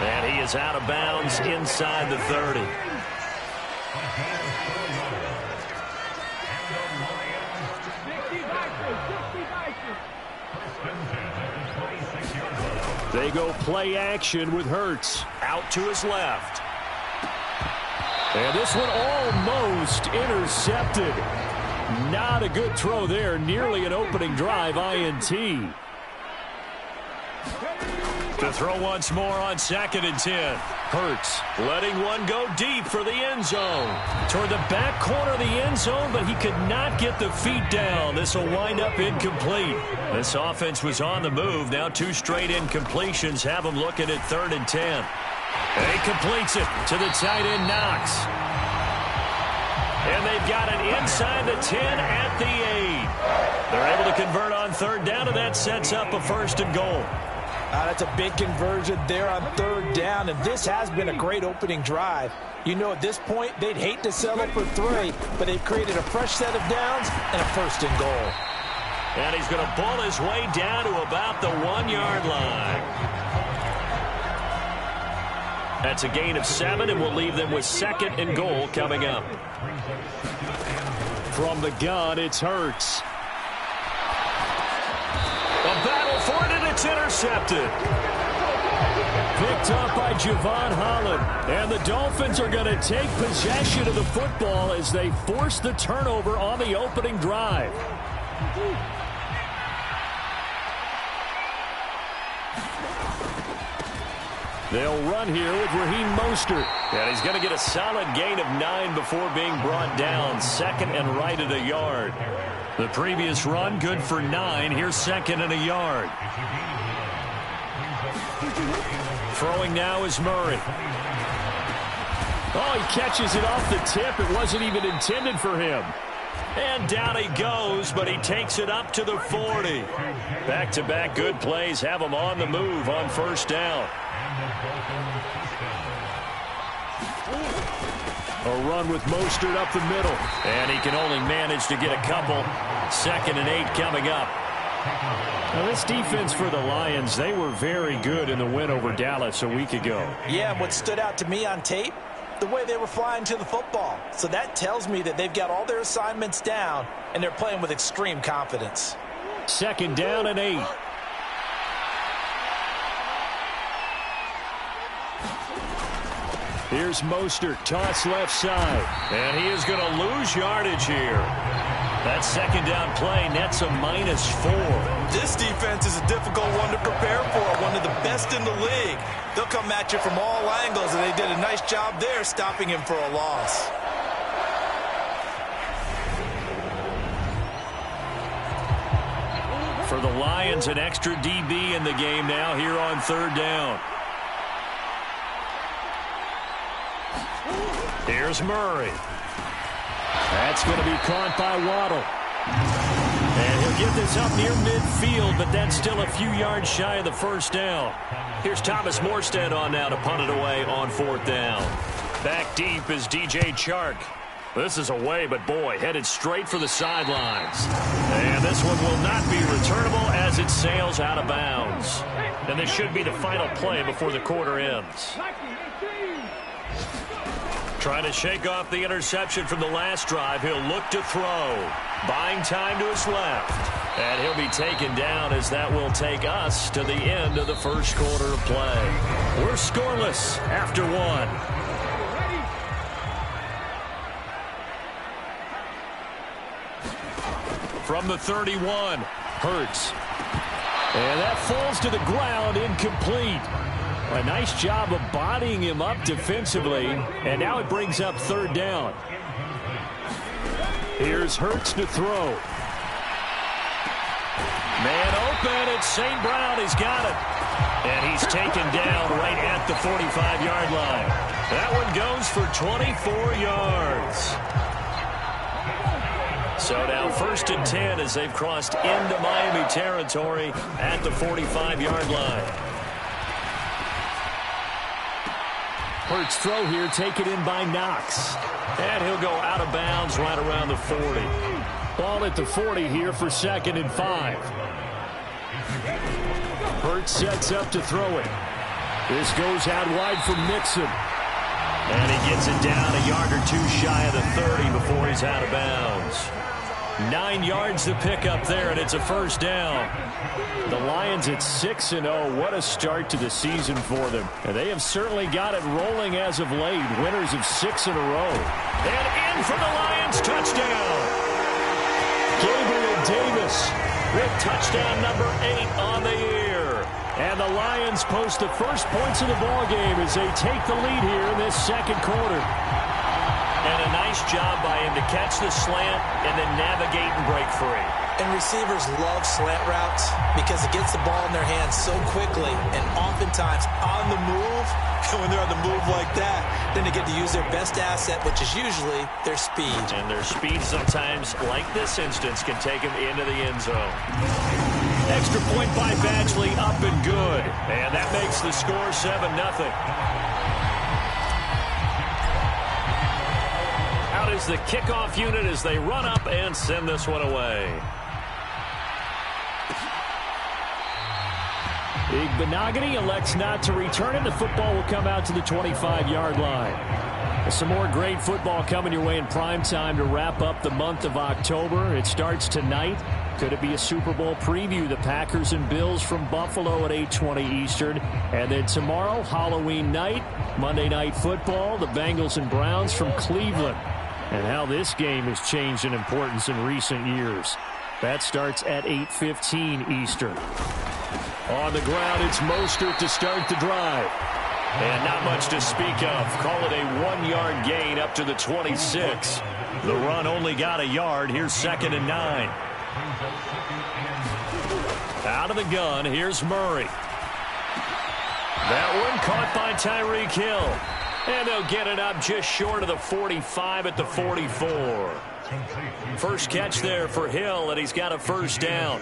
And he is out of bounds inside the 30. They go play action with Hurts. Out to his left. And this one almost intercepted. Not a good throw there. Nearly an opening drive INT. To throw once more on 2nd and 10. Hurts letting one go deep for the end zone. Toward the back corner of the end zone, but he could not get the feet down. This will wind up incomplete. This offense was on the move. Now 2 straight incompletions have him looking at 3rd and 10. And he completes it to the tight end Knox. And they've got it inside the 10 at the 8. They're able to convert on 3rd down, and that sets up a 1st and goal. That's a big conversion there on 3rd down, and this has been a great opening drive. You know, at this point, they'd hate to settle for 3, but they've created a fresh set of downs and a 1st and goal. And he's going to pull his way down to about the 1-yard line. That's a gain of 7, and we'll leave them with 2nd and goal coming up. From the gun, it's Hurts. A battle for it, and it's intercepted. Picked up by Javon Holland. And the Dolphins are going to take possession of the football as they force the turnover on the opening drive. They'll run here with Raheem Mostert. And he's going to get a solid gain of 9 before being brought down. 2nd and right at a yard. The previous run good for 9. Here's 2nd and a yard. Throwing now is Murray. Oh, he catches it off the tip. It wasn't even intended for him. And down he goes, but he takes it up to the 40. Back-to-back good plays have him on the move on first down. A run with Mostert up the middle. And he can only manage to get a couple. 2nd and 8 coming up. Now, this defense for the Lions, they were very good in the win over Dallas a week ago. Yeah, and what stood out to me on tape, the way they were flying to the football. So that tells me that they've got all their assignments down, and they're playing with extreme confidence. 2nd down and 8. Here's Mostert, toss left side. And he is going to lose yardage here. That 2nd down play nets a -4. This defense is a difficult one to prepare for, one of the best in the league. They'll come at you from all angles, and they did a nice job there stopping him for a loss. For the Lions, an extra DB in the game now here on 3rd down. Here's Murray. That's going to be caught by Waddle. And he'll get this up near midfield, but that's still a few yards shy of the 1st down. Here's Thomas Morstead on now to punt it away on 4th down. Back deep is DJ Chark. This is away, but boy, headed straight for the sidelines. And this one will not be returnable as it sails out of bounds. And this should be the final play before the quarter ends. Trying to shake off the interception from the last drive. He'll look to throw. Buying time to his left. And he'll be taken down as that will take us to the end of the 1st quarter of play. We're scoreless after 1. From the 31, Hurts. And that falls to the ground, incomplete. A nice job of bodying him up defensively, and now it brings up 3rd down. Here's Hurts to throw. Man open, it's St. Brown. He's got it. And he's taken down right at the 45-yard line. That one goes for 24 yards. So now 1st and 10 as they've crossed into Miami territory at the 45-yard line. Hurts throw here, taken in by Knox. And he'll go out of bounds right around the 40. Ball at the 40 here for 2nd and 5. Hurts sets up to throw it. This goes out wide for Mixon. And he gets it down a yard or 2 shy of the 30 before he's out of bounds. 9 yards to pick up there, and it's a 1st down. The Lions at 6-0. What a start to the season for them. And they have certainly got it rolling as of late. Winners of 6 in a row. And in for the Lions, touchdown. Gabriel Davis with touchdown number 8 on the year. And the Lions post the first points of the ball game as they take the lead here in this 2nd quarter. And a nice job by him to catch the slant and then navigate and break free. And receivers love slant routes because it gets the ball in their hands so quickly and oftentimes on the move. And when they're on the move like that, then they get to use their best asset, which is usually their speed. And their speed sometimes, like this instance, can take them into the end zone. Extra point by Badgley, up and good. And that makes the score 7-0. Out is the kickoff unit as they run up and send this one away. Benogany elects not to return it. The football will come out to the 25-yard line. Some more great football coming your way in prime time to wrap up the month of October. It starts tonight. Could it be a Super Bowl preview? The Packers and Bills from Buffalo at 8:20 Eastern. And then tomorrow, Halloween night, Monday Night Football, the Bengals and Browns from Cleveland. And how this game has changed in importance in recent years. That starts at 8:15 Eastern. On the ground, it's Mostert to start the drive. And not much to speak of. Call it a 1-yard gain up to the 26. The run only got a yard. Here's 2nd and 9. Out of the gun, here's Murray. That one caught by Tyreek Hill. And they'll get it up just short of the 45 at the 44. First catch there for Hill, and he's got a first down.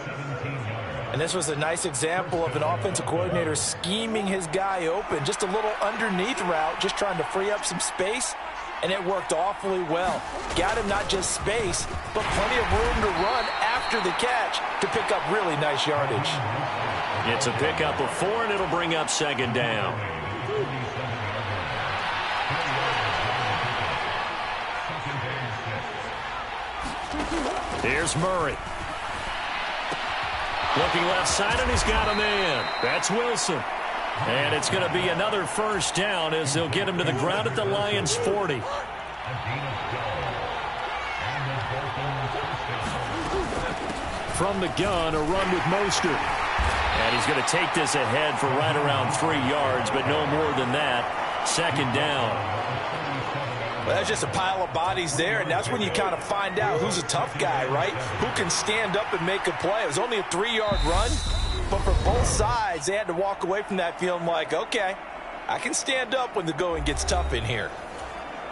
And this was a nice example of an offensive coordinator scheming his guy open. Just a little underneath route, just trying to free up some space, and it worked awfully well. Got him not just space, but plenty of room to run after the catch to pick up really nice yardage. It's a pickup of 4, and it'll bring up second down. Here's Murray. Looking left side, and he's got a man. That's Wilson. And it's going to be another first down as they'll get him to the ground at the Lions' 40. From the gun, a run with Mostert. And he's going to take this ahead for right around 3 yards, but no more than that. Second down. Well, that's just a pile of bodies there, and that's when you kind of find out who's a tough guy, right? Who can stand up and make a play. It was only a 3-yard run, but for both sides, they had to walk away from that feeling like, okay, I can stand up when the going gets tough in here.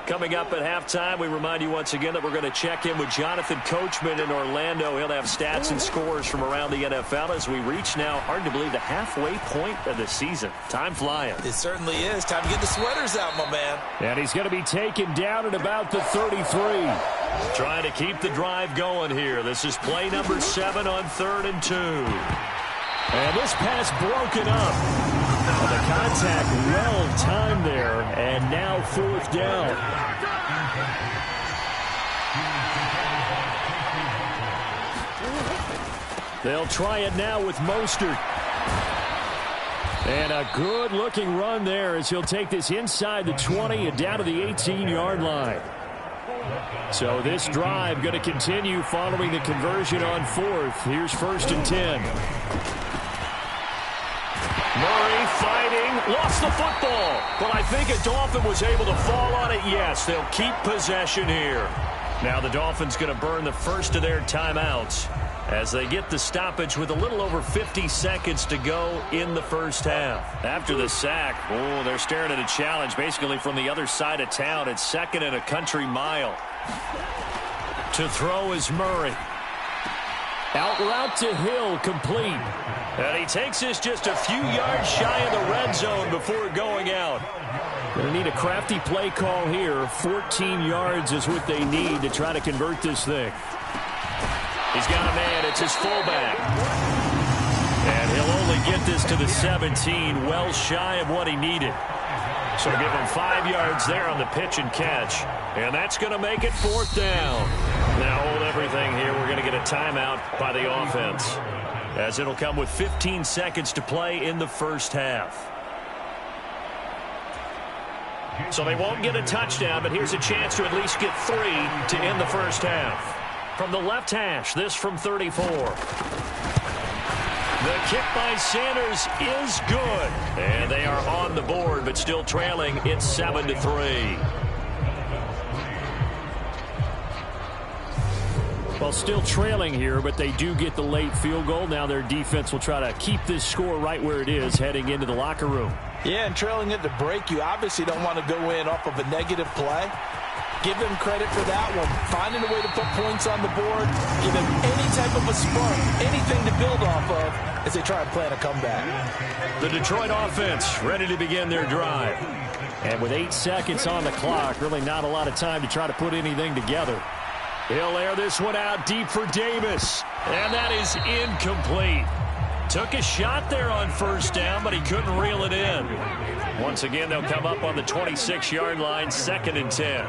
Coming up at halftime, we remind you once again that we're going to check in with Jonathan Coachman in Orlando. He'll have stats and scores from around the NFL as we reach now, hard to believe, the halfway point of the season. Time flying. It certainly is. Time to get the sweaters out, my man. And he's going to be taken down at about the 33. Trying to keep the drive going here. This is play number 7 on 3rd and 2. And this pass broken up. The contact well timed there, and now 4th down. They'll try it now with Mostert. And a good-looking run there as he'll take this inside the 20 and down to the 18-yard line. So this drive going to continue following the conversion on 4th. Here's 1st and 10. Murray fighting, lost the football. But I think a Dolphin was able to fall on it. Yes, they'll keep possession here. Now the Dolphins going to burn the first of their timeouts as they get the stoppage with a little over 50 seconds to go in the first half. After the sack, they're staring at a challenge basically from the other side of town. It's 2nd and a country mile. To throw is Murray. Out route to Hill, complete. And he takes this just a few yards shy of the red zone before going out. Going to need a crafty play call here. 14 yards is what they need to try to convert this thing. He's got a man. It's his fullback. And he'll only get this to the 17, well shy of what he needed. So give him 5 yards there on the pitch and catch. And that's going to make it 4th down. Now hold everything here. We're going to get a timeout by the offense, as it'll come with 15 seconds to play in the first half. So they won't get a touchdown, but here's a chance to at least get 3 to end the first half. From the left hash, this from 34. The kick by Sanders is good. And they are on the board, but still trailing. It's 7-3. Well, still trailing here, but they do get the late field goal. Now their defense will try to keep this score right where it is heading into the locker room. Yeah, and trailing it to break, you obviously don't want to go in off of a negative play. Give them credit for that one. Finding a way to put points on the board. Give them any type of a spark, anything to build off of as they try and plan a comeback. The Detroit offense ready to begin their drive. And with 8 seconds on the clock, really not a lot of time to try to put anything together. He'll air this one out deep for Davis. And that is incomplete. Took a shot there on 1st down, but he couldn't reel it in. Once again, they'll come up on the 26-yard line, 2nd and 10.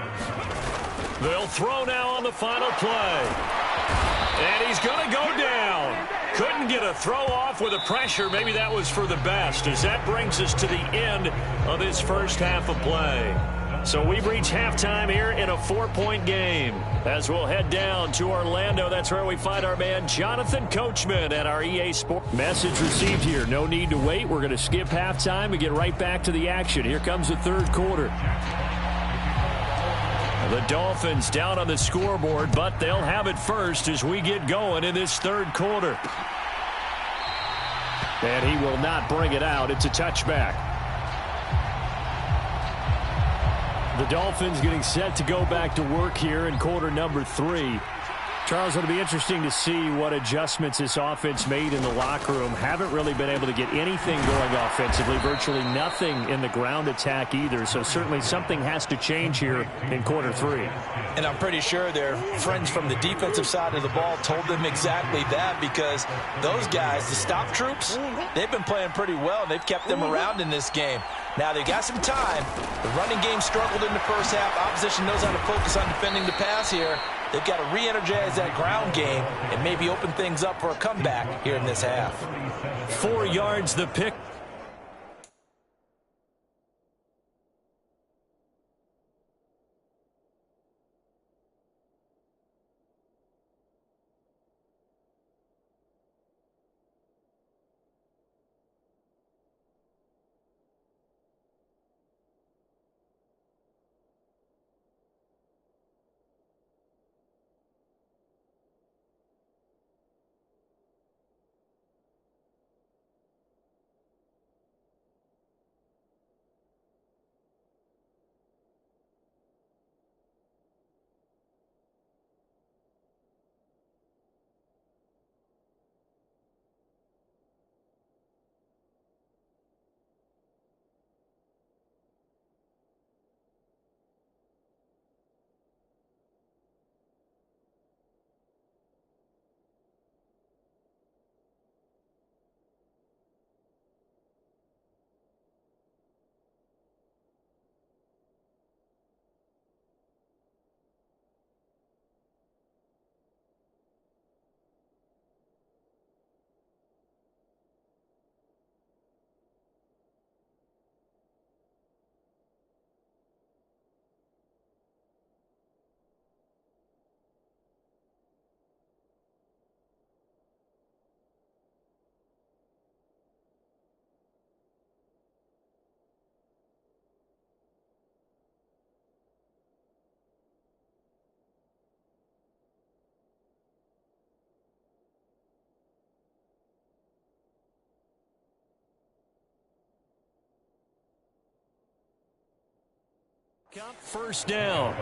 They'll throw now on the final play. And he's going to go down. Couldn't get a throw off with the pressure. Maybe that was for the best, as that brings us to the end of this first half of play. So we've reached halftime here in a 4-point game. As we'll head down to Orlando, that's where we find our man Jonathan Coachman at our EA Sports. Message received here. No need to wait. We're going to skip halftime and get right back to the action. Here comes the 3rd quarter. The Dolphins down on the scoreboard, but they'll have it first as we get going in this 3rd quarter. And he will not bring it out. It's a touchback. The Dolphins getting set to go back to work here in quarter number 3. Charles, it'll be interesting to see what adjustments this offense made in the locker room. Haven't really been able to get anything going offensively, virtually nothing in the ground attack either. So certainly something has to change here in quarter 3. And I'm pretty sure their friends from the defensive side of the ball told them exactly that, because those guys, the stop troops, they've been playing pretty well. They've kept them around in this game. Now, they got some time. The running game struggled in the first half. Opposition knows how to focus on defending the pass here. They've got to re-energize that ground game and maybe open things up for a comeback here in this half. 4 yards the pick. First down.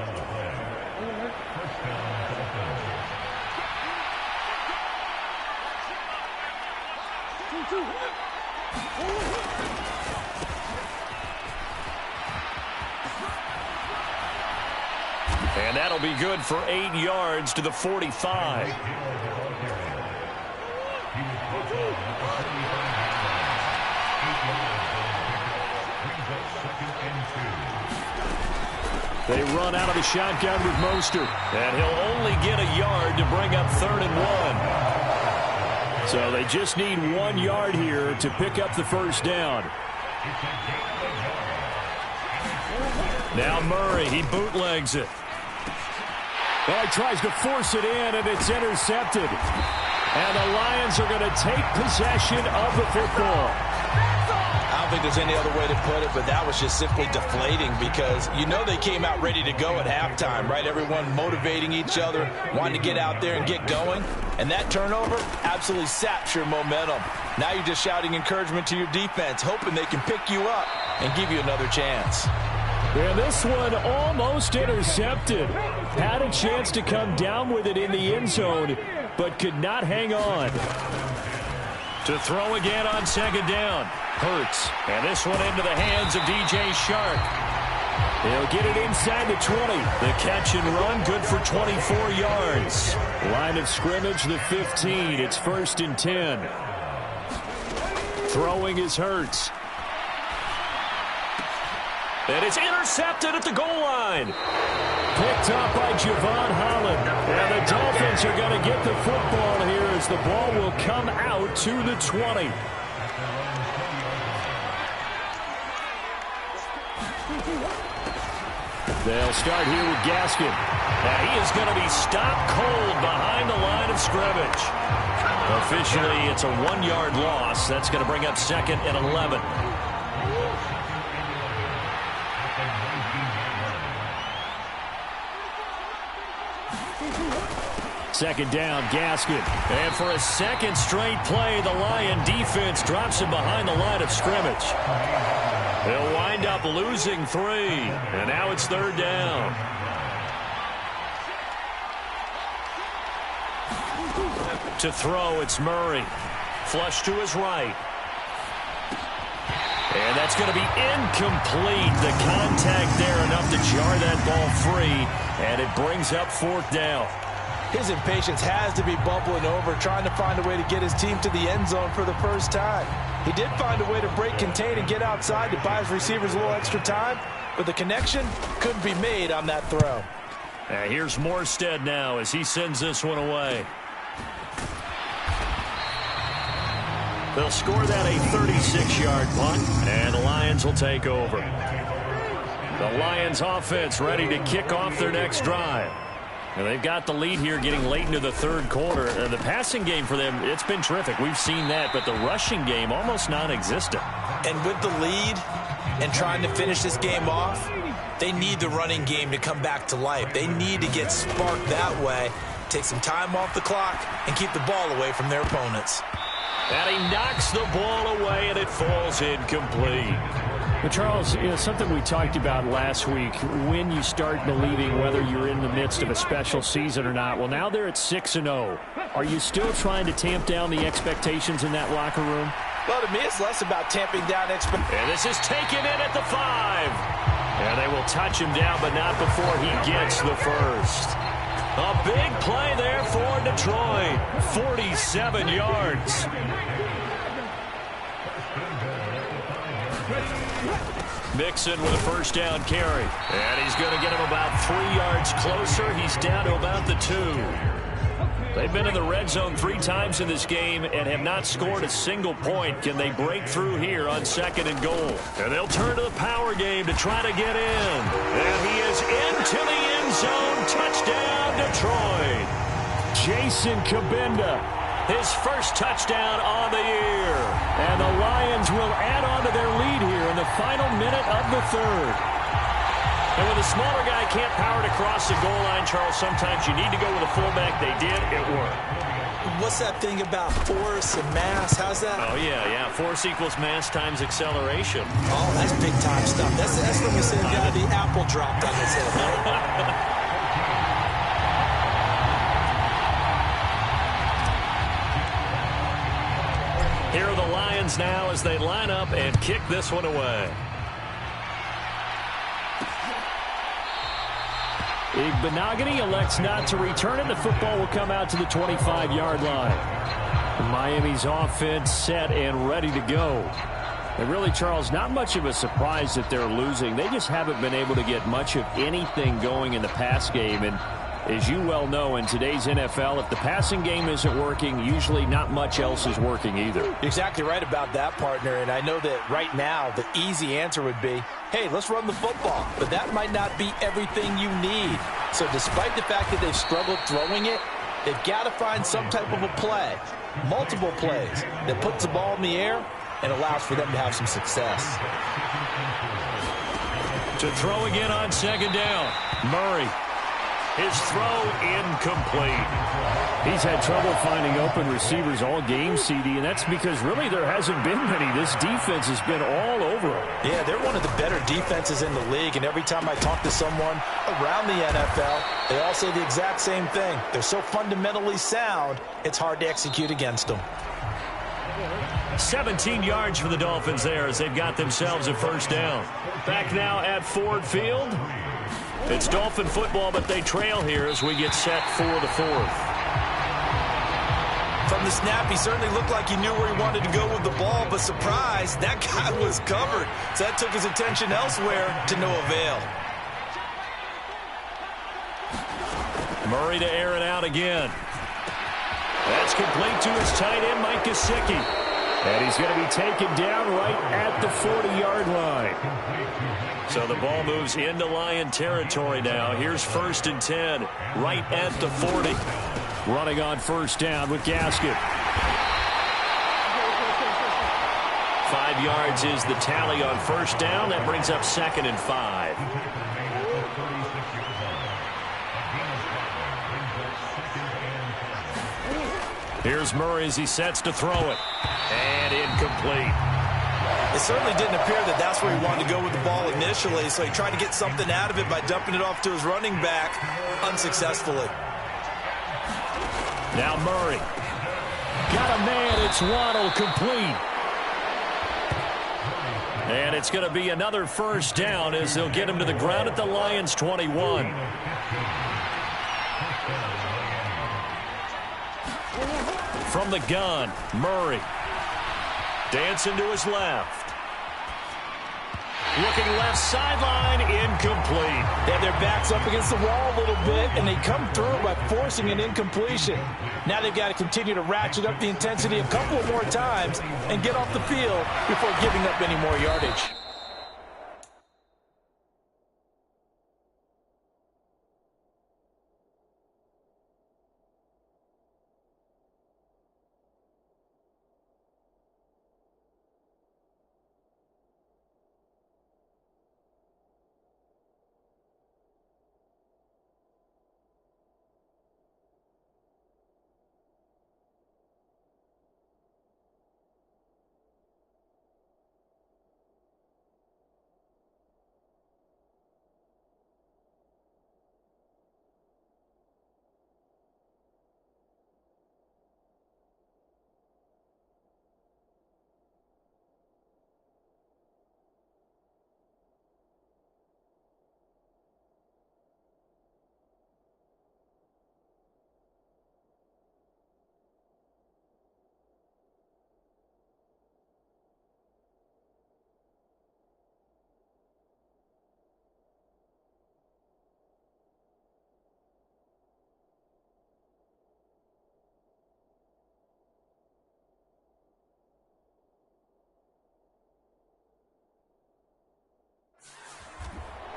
And that'll be good for 8 yards to the 45. They run out of the shotgun with Mostert. And he'll only get a yard to bring up 3rd and 1. So they just need 1 yard here to pick up the first down. Now Murray, he bootlegs it. Well, he tries to force it in, and it's intercepted. And the Lions are going to take possession of the football. I don't think there's any other way to put it, but that was just simply deflating, because you know they came out ready to go at halftime, right? Everyone motivating each other, wanting to get out there and get going. And that turnover absolutely saps your momentum. Now you're just shouting encouragement to your defense, hoping they can pick you up and give you another chance. And this one almost intercepted. Had a chance to come down with it in the end zone, but could not hang on. To throw again on 2nd down. Hurts. And this one into the hands of DJ Shark. He'll get it inside the 20. The catch and run, good for 24 yards. Line of scrimmage, the 15. It's 1st and 10. Throwing is Hurts. And it's intercepted at the goal line. Picked up by Javon Holland. And the Dolphins are going to get the football here as the ball will come out to the 20. They'll start here with Gaskin. And he is going to be stopped cold behind the line of scrimmage. Officially, it's a 1-yard loss. That's going to bring up 2nd and 11. Second down, Gaskin. And for a second straight play, the Lion defense drops him behind the line of scrimmage. They'll wind up losing 3, and now it's 3rd down. To throw, it's Murray. Flush to his right. And that's going to be incomplete. The contact there enough to jar that ball free, and it brings up 4th down. His impatience has to be bubbling over, trying to find a way to get his team to the end zone for the first time. He did find a way to break contain and get outside to buy his receivers a little extra time, but the connection couldn't be made on that throw. Here's Morstead now as he sends this one away. They'll score that a 36-yard punt, and the Lions will take over. The Lions offense ready to kick off their next drive. And they've got the lead here getting late into the 3rd quarter. The passing game for them, it's been terrific. We've seen that, but the rushing game almost non-existent. And with the lead and trying to finish this game off, they need the running game to come back to life. They need to get sparked that way, take some time off the clock, and keep the ball away from their opponents. And he knocks the ball away, and it falls incomplete. But Charles, something we talked about last week, when you start believing whether you're in the midst of a special season or not. Well, now they're at 6-0. Are you still trying to tamp down the expectations in that locker room? Well, to me, it's less about tamping down expectations. And this is taken in at the 5. And they will touch him down, but not before he gets the first. A big play there for Detroit. 47 yards. Mixon with a first down carry. And he's going to get him about 3 yards closer. He's down to about the 2. They've been in the red zone 3 times in this game and have not scored a single point. Can they break through here on 2nd and goal? And they'll turn to the power game to try to get in. And he is into the end zone. Touchdown, Detroit. Jason Kabinda. His first touchdown on the year. And the Lions will add on to their lead here in the final minute of the 3rd. And when the smaller guy can't power to cross the goal line, Charles, sometimes you need to go with a fullback. They did. It worked. What's that thing about force and mass? How's that? Oh, yeah. Force equals mass times acceleration. Oh, that's big-time stuff. That's when we say the guy the apple dropped on his head, right? Here are the Lions now as they line up and kick this one away. Igbenogany elects not to return it. The football will come out to the 25-yard line. Miami's offense set and ready to go. And really, Charles, not much of a surprise that they're losing. They just haven't been able to get much of anything going in the pass game. And as you well know, in today's NFL, if the passing game isn't working, usually not much else is working either. You're exactly right about that, partner. And I know that right now the easy answer would be, hey, let's run the football. But that might not be everything you need. So despite the fact that they've struggled throwing it, they've got to find some type of a play, multiple plays, that puts the ball in the air and allows for them to have some success. To throw again on 2nd down, Murray. His throw incomplete. He's had trouble finding open receivers all game, CD, and that's because really there hasn't been many. This defense has been all over him. Yeah, they're one of the better defenses in the league, and every time I talk to someone around the NFL, they all say the exact same thing. They're so fundamentally sound, it's hard to execute against them. 17 yards for the Dolphins there as they've got themselves a first down. Back now at Ford Field. It's Dolphin football, but they trail here as we get set for the 4th. From the snap, he certainly looked like he knew where he wanted to go with the ball, but surprise, that guy was covered. So that took his attention elsewhere to no avail. Murray to air it out again. That's complete to his tight end, Mike Gesicki. And he's going to be taken down right at the 40-yard line. So the ball moves into Lion territory now. Here's 1st and 10, right at the 40. Running on first down with Gaskin. 5 yards is the tally on first down. That brings up 2nd and 5. Here's Murray as he sets to throw it. And incomplete. It certainly didn't appear that that's where he wanted to go with the ball initially, so he tried to get something out of it by dumping it off to his running back unsuccessfully. Now Murray. Got a man. It's Waddle, complete. And it's going to be another first down as they'll get him to the ground at the Lions' 21. From the gun, Murray. Dancing to his left. Looking left sideline, incomplete. Yeah, their back's up against the wall a little bit, and they come through by forcing an incompletion. Now they've got to continue to ratchet up the intensity a couple of more times and get off the field before giving up any more yardage.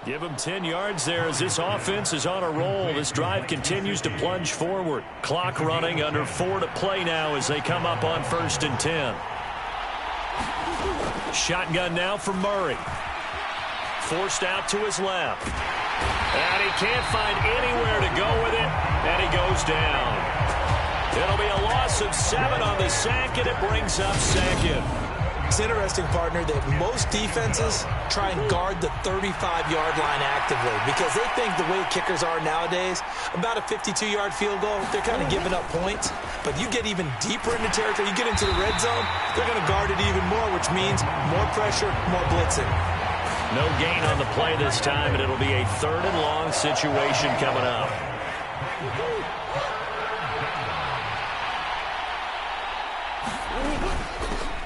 Give him 10 yards there as this offense is on a roll. This drive continues to plunge forward. Clock running, under 4 to play now as they come up on 1st and 10. Shotgun now for Murray. Forced out to his left. And he can't find anywhere to go with it, and he goes down. It'll be a loss of 7 on the sack, and it brings up 2nd. It's interesting, partner, that most defenses try and guard the 35-yard line actively because they think the way kickers are nowadays, about a 52-yard field goal, they're kind of giving up points. But you get even deeper into territory, you get into the red zone, they're going to guard it even more, which means more pressure, more blitzing. No gain on the play this time, and it'll be a 3rd and long situation coming up.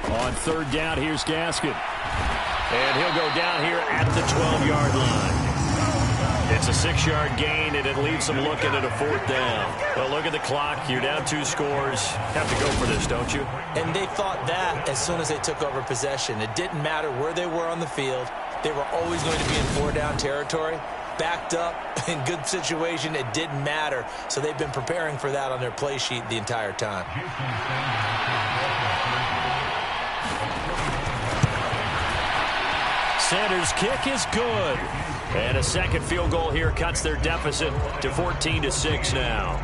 On 3rd down, here's Gaskin. And he'll go down here at the 12-yard line. It's a 6-yard gain, and it leaves them looking at a 4th down. Well, look at the clock. You're down 2 scores. Have to go for this, don't you? And they thought that as soon as they took over possession. It didn't matter where they were on the field. They were always going to be in 4-down territory. Backed up, in good situation, it didn't matter. So they've been preparing for that on their play sheet the entire time. Sanders' kick is good. And a 2nd field goal here cuts their deficit to 14-6 now.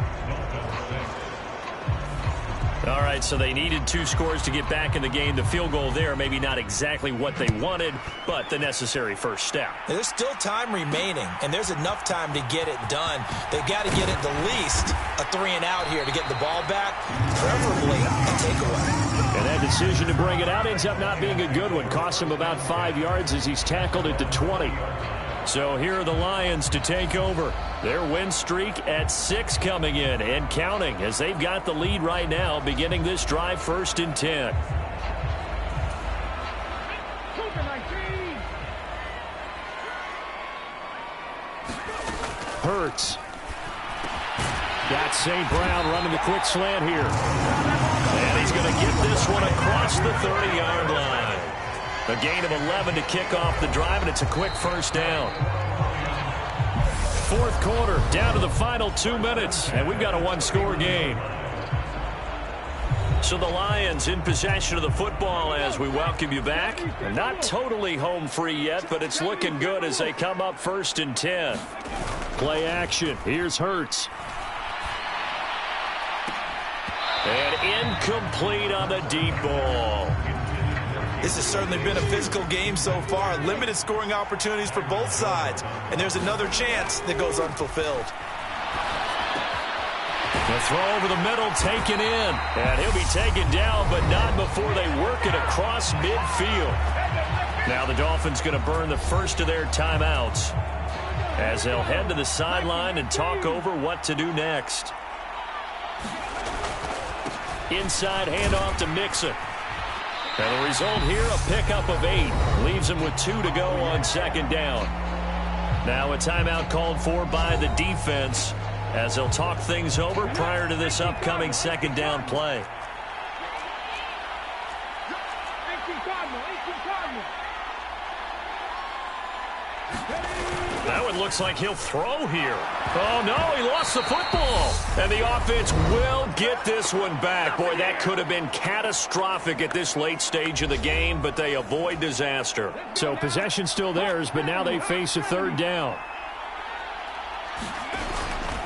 All right, so they needed 2 scores to get back in the game. The field goal there, maybe not exactly what they wanted, but the necessary first step. There's still time remaining, and there's enough time to get it done. They've got to get at the least a 3-and-out here to get the ball back, preferably a takeaway. And that decision to bring it out ends up not being a good one. Costs him about 5 yards as he's tackled at the 20. So here are the Lions to take over. Their win streak at 6 coming in and counting as they've got the lead right now, beginning this drive 1st and 10. Hurts. Got St. Brown running the quick slant here. And he's going to get this one across the 30-yard line. A gain of 11 to kick off the drive, and it's a quick first down. 4th quarter, down to the final 2 minutes, and we've got a 1-score game. So the Lions in possession of the football as we welcome you back. Not totally home free yet, but it's looking good as they come up 1st and 10. Play action. Here's Hurts. And incomplete on the deep ball. This has certainly been a physical game so far. Limited scoring opportunities for both sides. And there's another chance that goes unfulfilled. The throw over the middle taken in. And he'll be taken down, but not before they work it across midfield. Now the Dolphins going to burn the first of their timeouts as they'll head to the sideline and talk over what to do next. Inside handoff to Mixon. And the result here, a pickup of 8. Leaves him with 2 to go on second down. Now a timeout called for by the defense as they'll talk things over prior to this upcoming second down play. That one looks like he'll throw here. Oh, no, he lost the football. And the offense will get this one back. Boy, that could have been catastrophic at this late stage of the game, but they avoid disaster. So possession still theirs, but now they face a third down.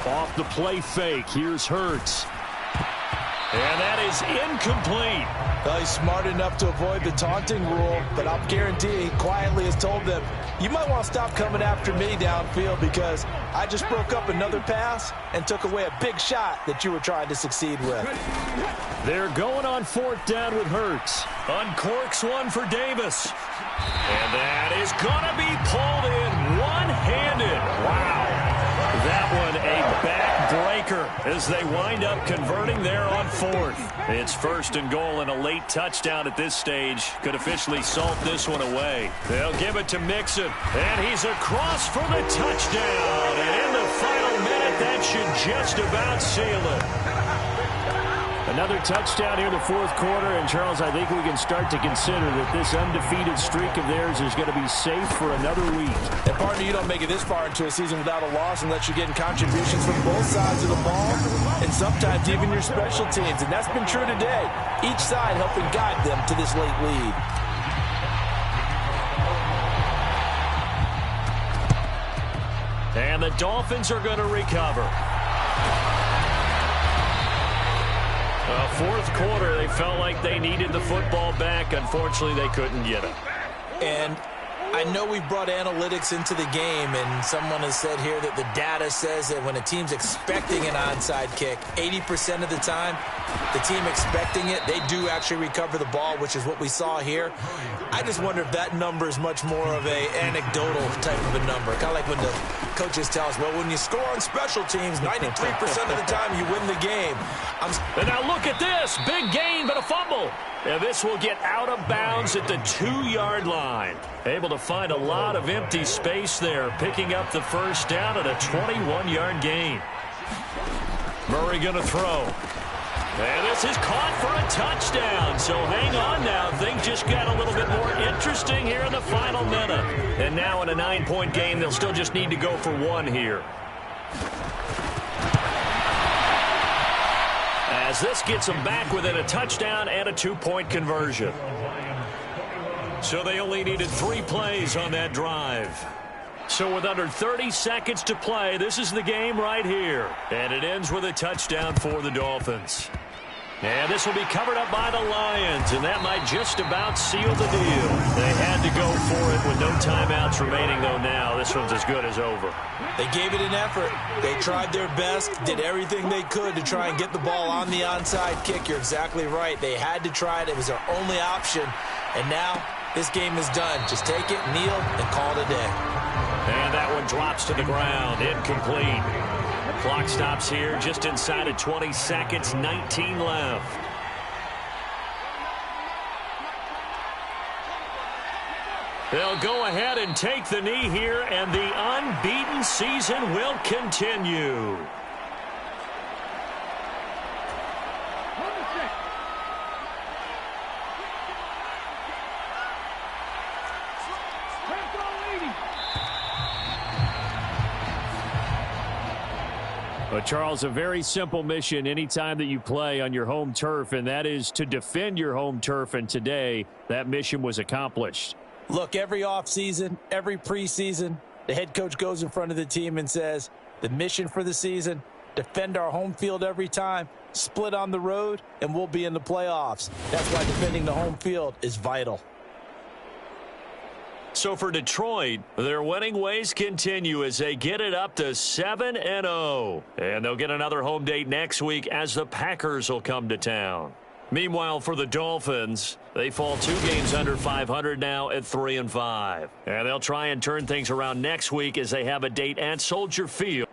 Off the play fake, here's Hurts. And that is incomplete. Well, he's smart enough to avoid the taunting rule, but I'll guarantee he quietly has told them, you might want to stop coming after me downfield because I just broke up another pass and took away a big shot that you were trying to succeed with. They're going on fourth down with Hurts. Uncorks one for Davis. And that is going to be pulled in one-handed. Wow. That one a backbreaker as they wind up converting there on fourth. It's first and goal and a late touchdown at this stage. Could officially salt this one away. They'll give it to Mixon. And he's across for the touchdown. And in the final minute, that should just about seal it. Another touchdown here in the fourth quarter. And, Charles, I think we can start to consider that this undefeated streak of theirs is going to be safe for another week. And, partner, you don't make it this far into a season without a loss unless you're getting contributions from both sides of the ball and sometimes even your special teams. And that's been true today. Each side helping guide them to this late lead. And the Dolphins are going to recover. Fourth quarter, they felt like they needed the football back. Unfortunately, they couldn't get it. And I know we brought analytics into the game, and someone has said here that the data says that when a team's expecting an onside kick, 80% of the time, the team expecting it, they do actually recover the ball, which is what we saw here. I just wonder if that number is much more of a anecdotal type of a number. Kind of like when the coaches tell us, well, when you score on special teams, 93% of the time you win the game. And now look at this. Big gain, but a fumble. And this will get out of bounds at the 2-yard line. Able to find a lot of empty space there, picking up the first down at a 21-yard gain. Murray going to throw. And this is caught for a touchdown. So hang on now. Things just got a little bit more interesting here in the final minute. And now in a 9-point game, they'll still just need to go for 1 here. As this gets them back within a touchdown and a 2-point conversion. So they only needed 3 plays on that drive. So with under 30 seconds to play, this is the game right here. And it ends with a touchdown for the Dolphins. And this will be covered up by the Lions, and that might just about seal the deal. They had to go for it with no timeouts remaining, though now. This one's as good as over. They gave it an effort. They tried their best, did everything they could to try and get the ball on the onside kick. You're exactly right. They had to try it. It was their only option. And now this game is done. Just take it, kneel, and call it a day. And that one drops to the ground. Incomplete. Clock stops here just inside of 20 seconds, 19 left. They'll go ahead and take the knee here, and the unbeaten season will continue. But, Charles, a very simple mission anytime that you play on your home turf, and that is to defend your home turf. And today, that mission was accomplished. Look, every offseason, every preseason, the head coach goes in front of the team and says, the mission for the season, defend our home field every time, split on the road, and we'll be in the playoffs. That's why defending the home field is vital. So for Detroit, their winning ways continue as they get it up to 7-0. And they'll get another home date next week as the Packers will come to town. Meanwhile, for the Dolphins, they fall 2 games under 500 now at 3-5. And they'll try and turn things around next week as they have a date at Soldier Field.